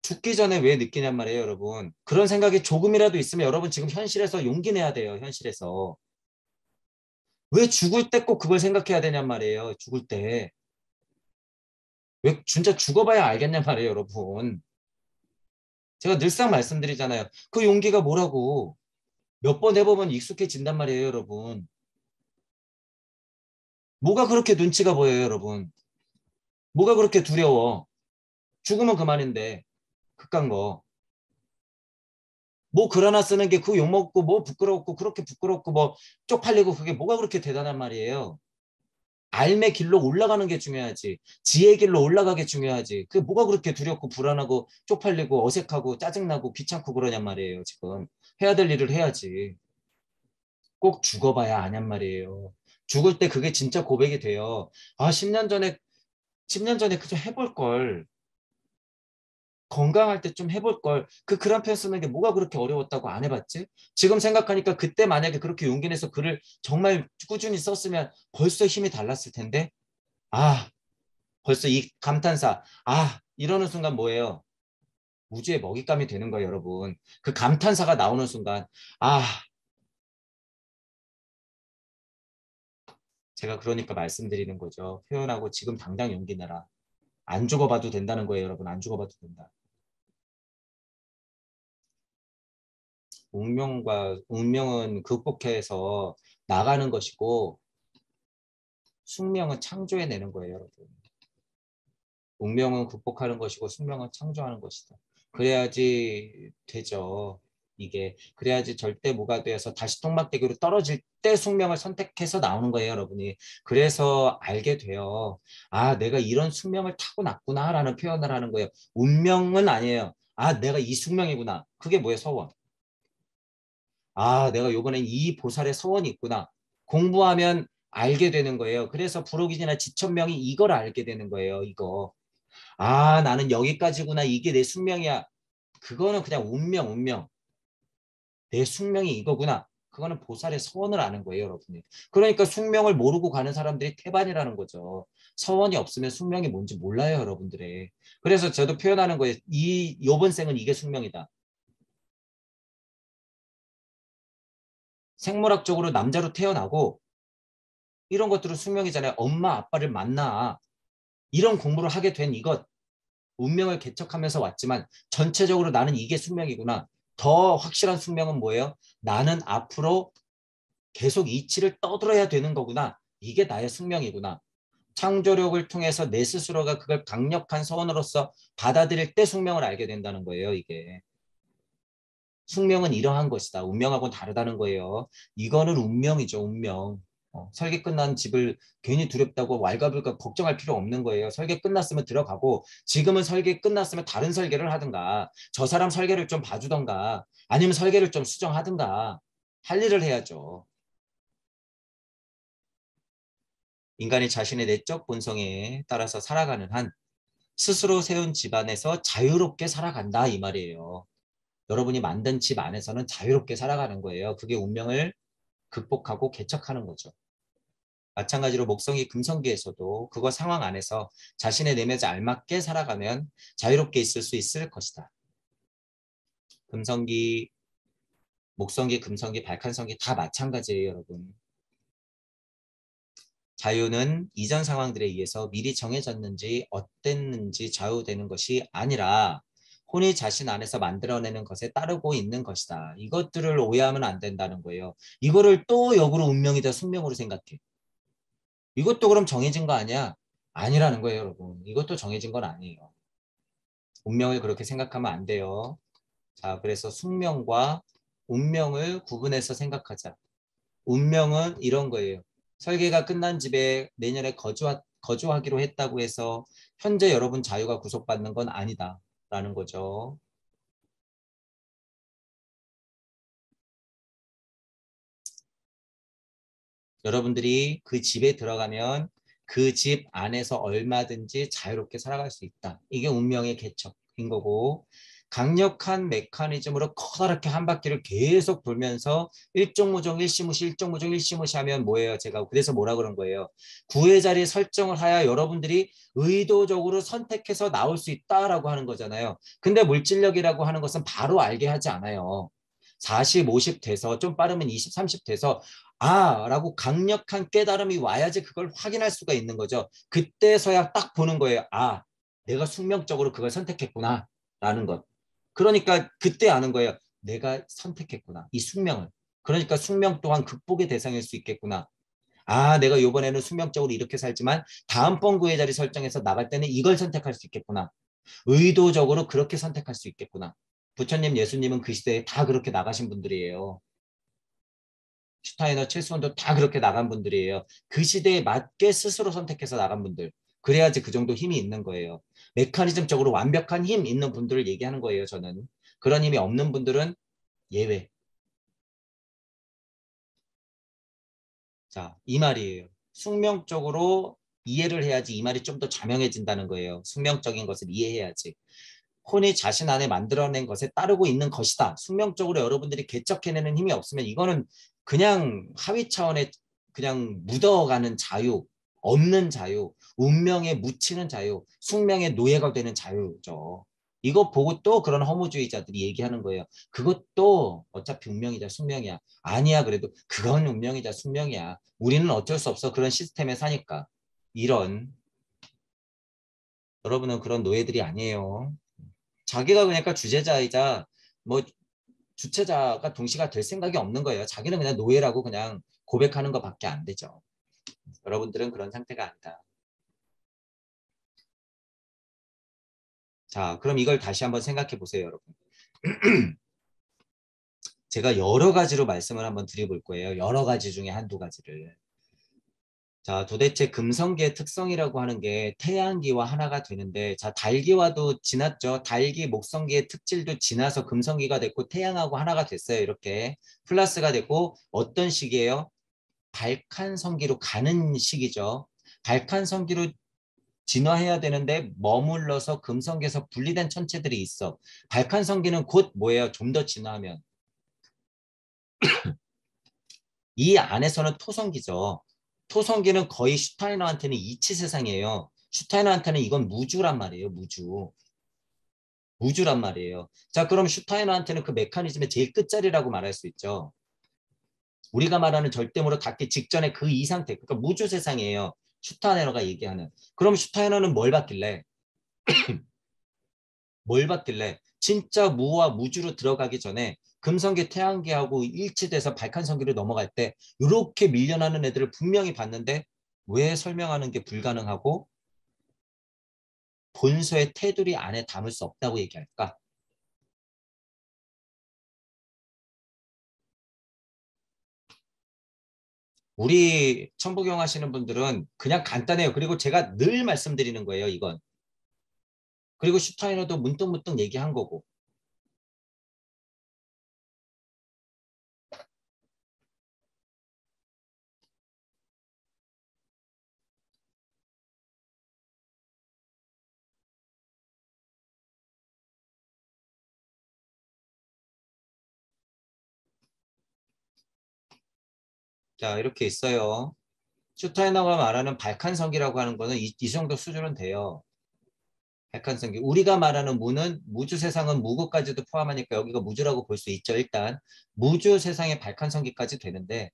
죽기 전에 왜 느끼냔 말이에요, 여러분. 그런 생각이 조금이라도 있으면 여러분 지금 현실에서 용기 내야 돼요, 현실에서. 왜 죽을 때 꼭 그걸 생각해야 되냔 말이에요. 죽을 때. 왜 진짜 죽어봐야 알겠냔 말이에요, 여러분. 제가 늘상 말씀드리잖아요. 그 용기가 뭐라고. 몇 번 해보면 익숙해진단 말이에요, 여러분. 뭐가 그렇게 눈치가 보여요, 여러분. 뭐가 그렇게 두려워. 죽으면 그만인데. 그깟 거. 뭐 글 하나 쓰는 게 그 욕먹고 뭐 부끄럽고 그렇게 부끄럽고 뭐 쪽팔리고 그게 뭐가 그렇게 대단한 말이에요. 삶의 길로 올라가는 게 중요하지. 지혜의 길로 올라가게 중요하지. 그게 뭐가 그렇게 두렵고 불안하고 쪽팔리고 어색하고 짜증나고 귀찮고 그러냔 말이에요. 지금 해야 될 일을 해야지. 꼭 죽어봐야 아냔 말이에요. 죽을 때 그게 진짜 고백이 돼요. 아, 10년 전에 그저 해볼 걸. 건강할 때 좀 해볼 걸. 그 글 한 편 쓰는 게 뭐가 그렇게 어려웠다고 안 해봤지? 지금 생각하니까 그때 만약에 그렇게 용기 내서 글을 정말 꾸준히 썼으면 벌써 힘이 달랐을 텐데. 아, 벌써 이 감탄사. 아, 이러는 순간 뭐예요? 우주의 먹잇감이 되는 거예요, 여러분. 그 감탄사가 나오는 순간. 아, 제가 그러니까 말씀드리는 거죠. 표현하고 지금 당장 용기 내라. 안 죽어봐도 된다는 거예요, 여러분. 안 죽어봐도 된다. 운명은 극복해서 나가는 것이고 숙명은 창조해내는 거예요, 여러분. 운명은 극복하는 것이고 숙명은 창조하는 것이다. 그래야지 되죠. 이게 그래야지 절대 무가되어서 다시 똥막대기로 떨어질 때 숙명을 선택해서 나오는 거예요, 여러분이. 그래서 알게 돼요. 아, 내가 이런 숙명을 타고났구나라는 표현을 하는 거예요. 운명은 아니에요. 아, 내가 이 숙명이구나. 그게 뭐예요, 서원. 아, 내가 요번엔 이 보살의 서원이 있구나. 공부하면 알게 되는 거예요. 그래서 불호기지나 지천명이 이걸 알게 되는 거예요. 이거. 아, 나는 여기까지구나. 이게 내 숙명이야. 그거는 그냥 운명, 운명. 내 숙명이 이거구나. 그거는 보살의 서원을 아는 거예요, 여러분이. 그러니까 숙명을 모르고 가는 사람들이 태반이라는 거죠. 서원이 없으면 숙명이 뭔지 몰라요, 여러분들의. 그래서 저도 표현하는 거예요. 요번 생은 이게 숙명이다. 생물학적으로 남자로 태어나고 이런 것들은 숙명이잖아요. 엄마, 아빠를 만나. 이런 공부를 하게 된 이것. 운명을 개척하면서 왔지만 전체적으로 나는 이게 숙명이구나. 더 확실한 숙명은 뭐예요? 나는 앞으로 계속 이치를 떠들어야 되는 거구나. 이게 나의 숙명이구나. 창조력을 통해서 내 스스로가 그걸 강력한 서원으로서 받아들일 때 숙명을 알게 된다는 거예요, 이게. 숙명은 이러한 것이다. 운명하고는 다르다는 거예요. 이거는 운명이죠, 운명. 설계 끝난 집을 괜히 두렵다고 왈가불가 걱정할 필요 없는 거예요. 설계 끝났으면 들어가고 지금은 설계 끝났으면 다른 설계를 하든가 저 사람 설계를 좀 봐주던가 아니면 설계를 좀 수정하든가 할 일을 해야죠. 인간이 자신의 내적 본성에 따라서 살아가는 한 스스로 세운 집안에서 자유롭게 살아간다 이 말이에요. 여러분이 만든 집 안에서는 자유롭게 살아가는 거예요. 그게 운명을 극복하고 개척하는 거죠. 마찬가지로 목성이 금성기에서도 그거 상황 안에서 자신의 내면에 알맞게 살아가면 자유롭게 있을 수 있을 것이다. 금성기, 목성기, 금성기, 발칸성기 다 마찬가지예요, 여러분. 자유는 이전 상황들에 의해서 미리 정해졌는지 어땠는지 좌우되는 것이 아니라 혼이 자신 안에서 만들어내는 것에 따르고 있는 것이다. 이것들을 오해하면 안 된다는 거예요. 이거를 또 역으로 운명이다, 숙명으로 생각해. 이것도 그럼 정해진 거 아니야? 아니라는 거예요, 여러분. 이것도 정해진 건 아니에요. 운명을 그렇게 생각하면 안 돼요. 자, 그래서 숙명과 운명을 구분해서 생각하자. 운명은 이런 거예요. 설계가 끝난 집에 내년에 거주하기로 했다고 해서 현재 여러분 자유가 구속받는 건 아니다. 라는 거죠. 여러분들이 그 집에 들어가면 그 집 안에서 얼마든지 자유롭게 살아갈 수 있다. 이게 운명의 개척인 거고 강력한 메커니즘으로 커다랗게 한 바퀴를 계속 돌면서 일종무종 일시무시 일종무종 일시무시 하면 뭐예요? 제가 그래서 뭐라 그런 거예요. 구의 자리 설정을 하여 여러분들이 의도적으로 선택해서 나올 수 있다라고 하는 거잖아요. 근데 물질력이라고 하는 것은 바로 알게 하지 않아요. 40, 50 돼서 좀 빠르면 20, 30 돼서 라고 강력한 깨달음이 와야지 그걸 확인할 수가 있는 거죠. 그때서야 딱 보는 거예요. 내가 숙명적으로 그걸 선택했구나 라는 것. 그러니까 그때 아는 거예요. 내가 선택했구나. 이 숙명을. 그러니까 숙명 또한 극복의 대상일 수 있겠구나. 내가 이번에는 숙명적으로 이렇게 살지만 다음번 구의 자리 설정해서 나갈 때는 이걸 선택할 수 있겠구나. 의도적으로 그렇게 선택할 수 있겠구나. 부처님, 예수님은 그 시대에 다 그렇게 나가신 분들이에요. 슈타이너, 칠스원도 다 그렇게 나간 분들이에요. 그 시대에 맞게 스스로 선택해서 나간 분들. 그래야지 그 정도 힘이 있는 거예요. 메커니즘적으로 완벽한 힘 있는 분들을 얘기하는 거예요, 저는. 그런 힘이 없는 분들은 예외. 자, 이 말이에요. 숙명적으로 이해를 해야지 이 말이 좀 더 자명해진다는 거예요. 숙명적인 것을 이해해야지. 혼이 자신 안에 만들어낸 것에 따르고 있는 것이다. 숙명적으로 여러분들이 개척해내는 힘이 없으면 이거는 그냥 하위 차원의 그냥 묻어가는 자유, 없는 자유, 운명에 묻히는 자유, 숙명의 노예가 되는 자유죠. 이거 보고 또 그런 허무주의자들이 얘기하는 거예요. 그것도 어차피 운명이자 숙명이야. 아니야, 그래도 그건 운명이자 숙명이야. 우리는 어쩔 수 없어. 그런 시스템에 사니까. 이런 여러분은 그런 노예들이 아니에요. 자기가 그러니까 주제자이자 뭐 주체자가 동시가 될 생각이 없는 거예요. 자기는 그냥 노예라고 그냥 고백하는 것밖에 안 되죠. 여러분들은 그런 상태가 아니다. 자, 그럼 이걸 다시 한번 생각해 보세요, 여러분. 제가 여러 가지로 말씀을 한번 드려볼 거예요. 여러 가지 중에 한두 가지를. 자, 도대체 금성기의 특성이라고 하는 게 태양기와 하나가 되는데, 자, 달기와도 지났죠. 달기, 목성기의 특질도 지나서 금성기가 됐고, 태양하고 하나가 됐어요. 이렇게 플러스가 됐고, 어떤 시기예요? 발칸성기로 가는 시기죠. 발칸성기로 진화해야 되는데 머물러서 금성기에서 분리된 천체들이 있어. 발칸성기는 곧 뭐예요? 좀 더 진화하면. 이 안에서는 토성기죠. 토성기는 거의 슈타이너한테는 이치 세상이에요. 슈타이너한테는 이건 무주란 말이에요. 무주. 무주란 말이에요. 자, 그럼 슈타이너한테는 그 메커니즘의 제일 끝자리라고 말할 수 있죠. 우리가 말하는 절대무로 닿기 직전에 그 이 상태, 그러니까 무주 세상이에요. 슈타이너가 얘기하는. 그럼 슈타이너는 뭘 받길래? 뭘 받길래? 진짜 무와 무주로 들어가기 전에 금성계 태양계하고 일치돼서 발칸성기로 넘어갈 때 이렇게 밀려나는 애들을 분명히 봤는데 왜 설명하는 게 불가능하고 본서의 테두리 안에 담을 수 없다고 얘기할까? 우리 천부경 하시는 분들은 그냥 간단해요. 그리고 제가 늘 말씀드리는 거예요, 이건. 그리고 슈타이너도 문득문득 얘기한 거고. 자, 이렇게 있어요. 슈타이너가 말하는 발칸성기라고 하는 거는 이 정도 수준은 돼요. 백한성기. 우리가 말하는 무는 무주 세상은 무구까지도 포함하니까 여기가 무주라고 볼 수 있죠. 일단 무주 세상의 발칸성기까지 되는데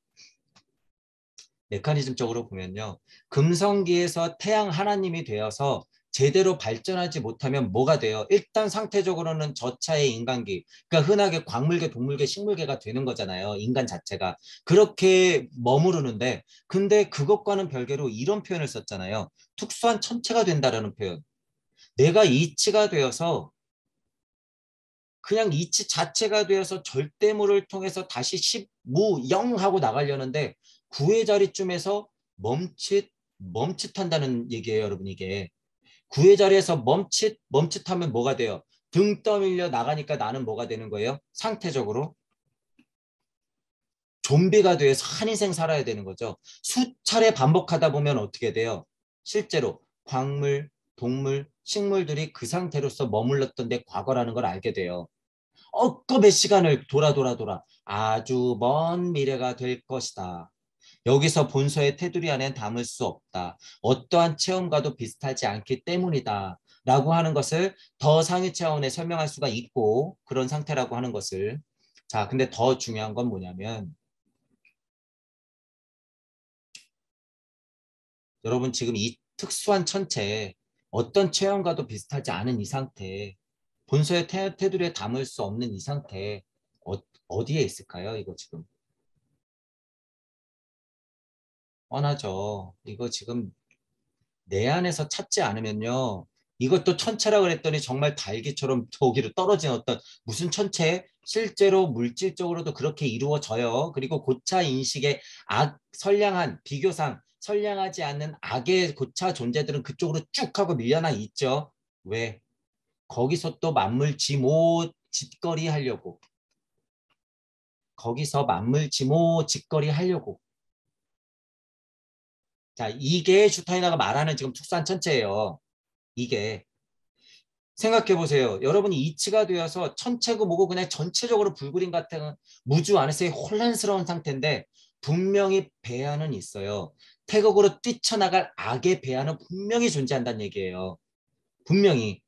메커니즘적으로 보면요. 금성기에서 태양 하나님이 되어서 제대로 발전하지 못하면 뭐가 돼요? 일단 상태적으로는 저차의 인간기. 그러니까 흔하게 광물계, 동물계, 식물계가 되는 거잖아요. 인간 자체가. 그렇게 머무르는데 근데 그것과는 별개로 이런 표현을 썼잖아요. 특수한 천체가 된다라는 표현. 내가 이치가 되어서 그냥 이치 자체가 되어서 절대물을 통해서 다시 10무 0 하고 나가려는데 9의 자리쯤에서 멈칫한다는 얘기예요, 여러분. 이게 9의 자리에서 멈칫하면 뭐가 돼요? 등 떠밀려 나가니까 나는 뭐가 되는 거예요? 상태적으로 좀비가 돼서 한 인생 살아야 되는 거죠. 수차례 반복하다 보면 어떻게 돼요? 실제로 광물, 동물, 식물들이 그 상태로서 머물렀던 데 과거라는 걸 알게 돼요. 몇 시간을 돌아 아주 먼 미래가 될 것이다. 여기서 본서의 테두리 안엔 담을 수 없다. 어떠한 체험과도 비슷하지 않기 때문이다. 라고 하는 것을 더 상위 차원에 설명할 수가 있고 그런 상태라고 하는 것을 자, 근데 더 중요한 건 뭐냐면 여러분 지금 이 특수한 천체 어떤 체형과도 비슷하지 않은 이 상태 본서의 테두리에 담을 수 없는 이 상태 어디에 있을까요? 이거 지금 뻔하죠. 이거 지금 내 안에서 찾지 않으면요. 이것도 천체라고 그랬더니 정말 달기처럼 저기로 떨어진 어떤 무슨 천체? 실제로 물질적으로도 그렇게 이루어져요. 그리고 고차 인식의 선량한 비교상 선량하지 않는 악의 고차 존재들은 그쪽으로 쭉 하고 밀려나 있죠. 왜? 거기서 또 만물 지모 짓거리 하려고. 거기서 만물 지모 짓거리 하려고. 자, 이게 슈타이너가 말하는 지금 특수한 천체예요. 이게. 생각해 보세요. 여러분이 이치가 되어서 천체고 뭐고 그냥 전체적으로 불그림 같은 무주 안에서의 혼란스러운 상태인데 분명히 배아는 있어요. 태극으로 뛰쳐나갈 악의 배아는 분명히 존재한다는 얘기예요. 분명히.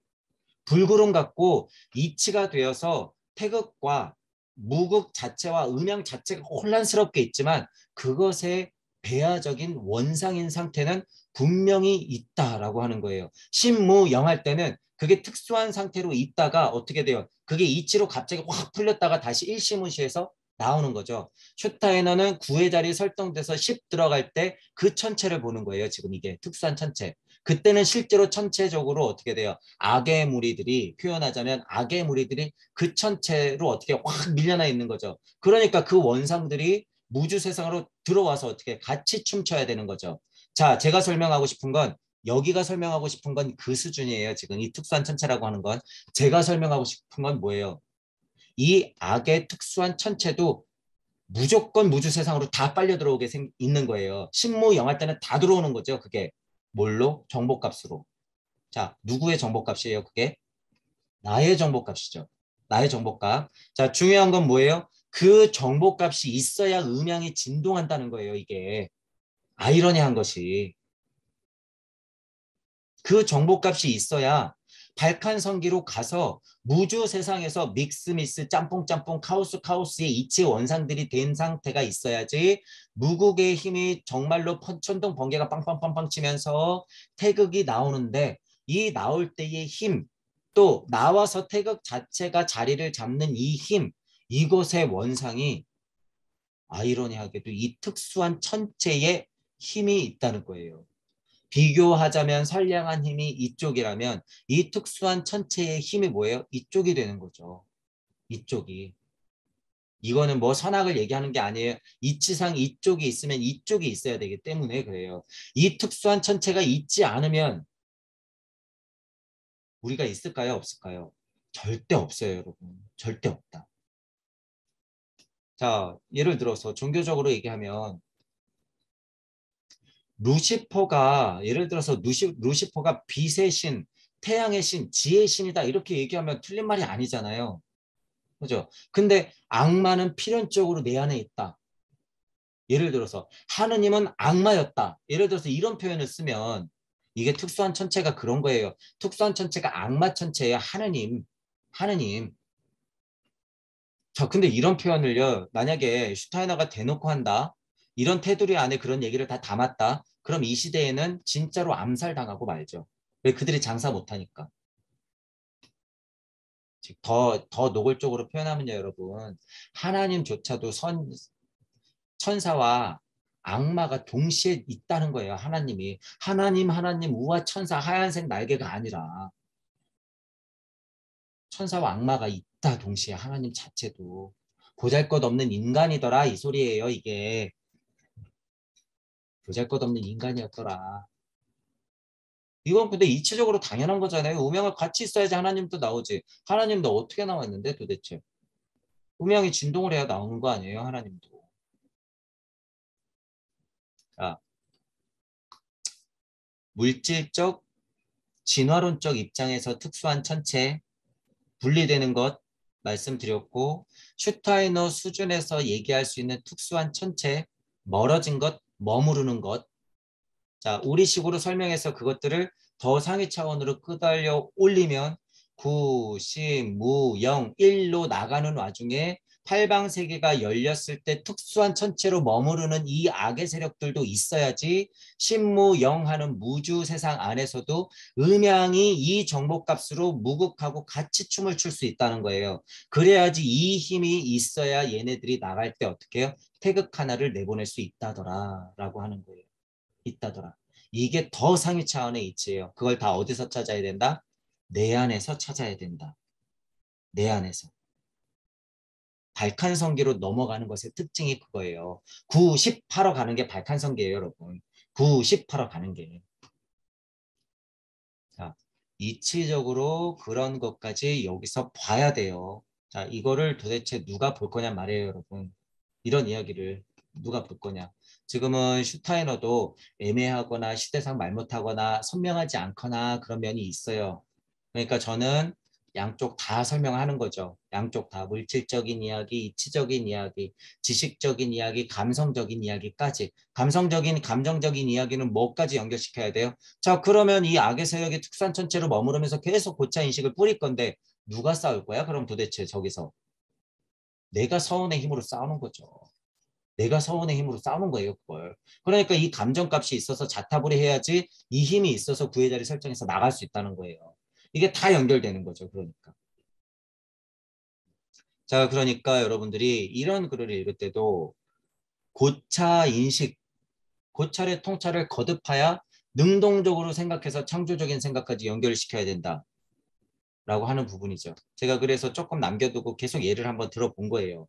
불구름 같고 이치가 되어서 태극과 무극 자체와 음양 자체가 혼란스럽게 있지만 그것의 배아적인 원상인 상태는 분명히 있다라고 하는 거예요. 신무영할 때는 그게 특수한 상태로 있다가 어떻게 돼요? 그게 이치로 갑자기 확 풀렸다가 다시 일시무시해서 나오는 거죠. 슈타이너는 9의 자리 설정돼서 10 들어갈 때 그 천체를 보는 거예요. 지금 이게 특수한 천체. 그때는 실제로 천체적으로 어떻게 돼요? 악의 무리들이 표현하자면 악의 무리들이 그 천체로 어떻게 확 밀려나 있는 거죠. 그러니까 그 원상들이 무주 세상으로 들어와서 어떻게 같이 춤춰야 되는 거죠. 자, 제가 설명하고 싶은 건 여기가 설명하고 싶은 건 그 수준이에요. 지금 이 특수한 천체라고 하는 건 제가 설명하고 싶은 건 뭐예요? 이 악의 특수한 천체도 무조건 무주 세상으로 다 빨려 들어오게 있는 거예요. 신무 영할 때는 다 들어오는 거죠. 그게 뭘로? 정보값으로. 자, 누구의 정보값이에요? 그게 나의 정보값이죠. 나의 정보값. 자, 중요한 건 뭐예요? 그 정보값이 있어야 음양이 진동한다는 거예요. 이게 아이러니한 것이 그 정보값이 있어야 발칸성기로 가서 무주 세상에서 믹스미스 짬뽕짬뽕 카오스의 이치 원상들이 된 상태가 있어야지 무국의 힘이 정말로 천둥 번개가 빵빵빵빵 치면서 태극이 나오는데 이 나올 때의 힘 또 나와서 태극 자체가 자리를 잡는 이 힘 이것의 원상이 아이러니하게도 이 특수한 천체의 힘이 있다는 거예요. 비교하자면 선량한 힘이 이쪽이라면 이 특수한 천체의 힘이 뭐예요? 이쪽이 되는 거죠. 이쪽이. 이거는 뭐 선악을 얘기하는 게 아니에요. 이치상 이쪽이 있으면 이쪽이 있어야 되기 때문에 그래요. 이 특수한 천체가 있지 않으면 우리가 있을까요? 없을까요? 절대 없어요, 여러분. 절대 없다. 자, 예를 들어서 종교적으로 얘기하면 루시퍼가 예를 들어서 루시퍼가 빛의 신, 태양의 신, 지혜의 신이다 이렇게 얘기하면 틀린 말이 아니잖아요. 그죠? 근데 악마는 필연적으로 내 안에 있다. 예를 들어서 하느님은 악마였다. 예를 들어서 이런 표현을 쓰면 이게 특수한 천체가 그런 거예요. 특수한 천체가 악마 천체예요. 하느님. 자, 근데 이런 표현을요. 만약에 슈타이너가 대놓고 한다. 이런 테두리 안에 그런 얘기를 다 담았다. 그럼 이 시대에는 진짜로 암살당하고 말죠. 왜 그들이 장사 못하니까. 즉, 더 노골적으로 표현하면요, 여러분. 하나님조차도 천사와 악마가 동시에 있다는 거예요, 하나님이. 하나님, 우와, 천사, 하얀색 날개가 아니라 천사와 악마가 있다, 동시에 하나님 자체도. 보잘것없는 인간이더라, 이 소리예요, 이게. 보잘것없는 인간이었더라. 이건 근데 이치적으로 당연한 거잖아요. 우명을 같이 있어야지 하나님도 나오지. 하나님도 어떻게 나왔는데 도대체. 음양이 진동을 해야 나오는 거 아니에요, 하나님도. 자, 물질적, 진화론적 입장에서 특수한 천체, 분리되는 것 말씀드렸고, 슈타이너 수준에서 얘기할 수 있는 특수한 천체, 멀어진 것, 머무르는 것. 자, 우리식으로 설명해서 그것들을 더 상위 차원으로 끄달려 올리면 9, 10, 무, 0, 1로 나가는 와중에 팔방세계가 열렸을 때 특수한 천체로 머무르는 이 악의 세력들도 있어야지 신무영하는 무주 세상 안에서도 음양이 이 정복값으로 무극하고 같이 춤을 출 수 있다는 거예요. 그래야지 이 힘이 있어야 얘네들이 나갈 때 어떻게 해요? 태극 하나를 내보낼 수 있다더라 라고 하는 거예요. 있다더라. 이게 더 상위 차원의 이치예요. 그걸 다 어디서 찾아야 된다? 내 안에서 찾아야 된다. 내 안에서. 발칸성기로 넘어가는 것의 특징이 그거예요. 9, 10하러 가는 게 발칸성기예요, 여러분. 9, 10하러 가는 게. 자, 이치적으로 그런 것까지 여기서 봐야 돼요. 자, 이거를 도대체 누가 볼 거냐 말이에요, 여러분. 이런 이야기를 누가 볼 거냐. 지금은 슈타이너도 애매하거나 시대상 말 못하거나 선명하지 않거나 그런 면이 있어요. 그러니까 저는 양쪽 다 설명하는 거죠. 양쪽 다 물질적인 이야기, 이치적인 이야기, 지식적인 이야기, 감성적인 이야기까지. 감성적인, 감정적인 이야기는 뭐까지 연결시켜야 돼요? 자, 그러면 이 악의 세력이 특수한 천체로 머무르면서 계속 고차 인식을 뿌릴 건데 누가 싸울 거야? 그럼 도대체 저기서 내가 서운의 힘으로 싸우는 거죠. 내가 서운의 힘으로 싸우는 거예요, 그걸. 그러니까 이 감정값이 있어서 자타불이 해야지 이 힘이 있어서 구애자리 설정해서 나갈 수 있다는 거예요. 이게 다 연결되는 거죠, 그러니까. 자, 그러니까 여러분들이 이런 글을 읽을 때도 고차 인식, 고찰의 통찰을 거듭하여 능동적으로 생각해서 창조적인 생각까지 연결시켜야 된다라고 하는 부분이죠. 제가 그래서 조금 남겨두고 계속 예를 한번 들어본 거예요.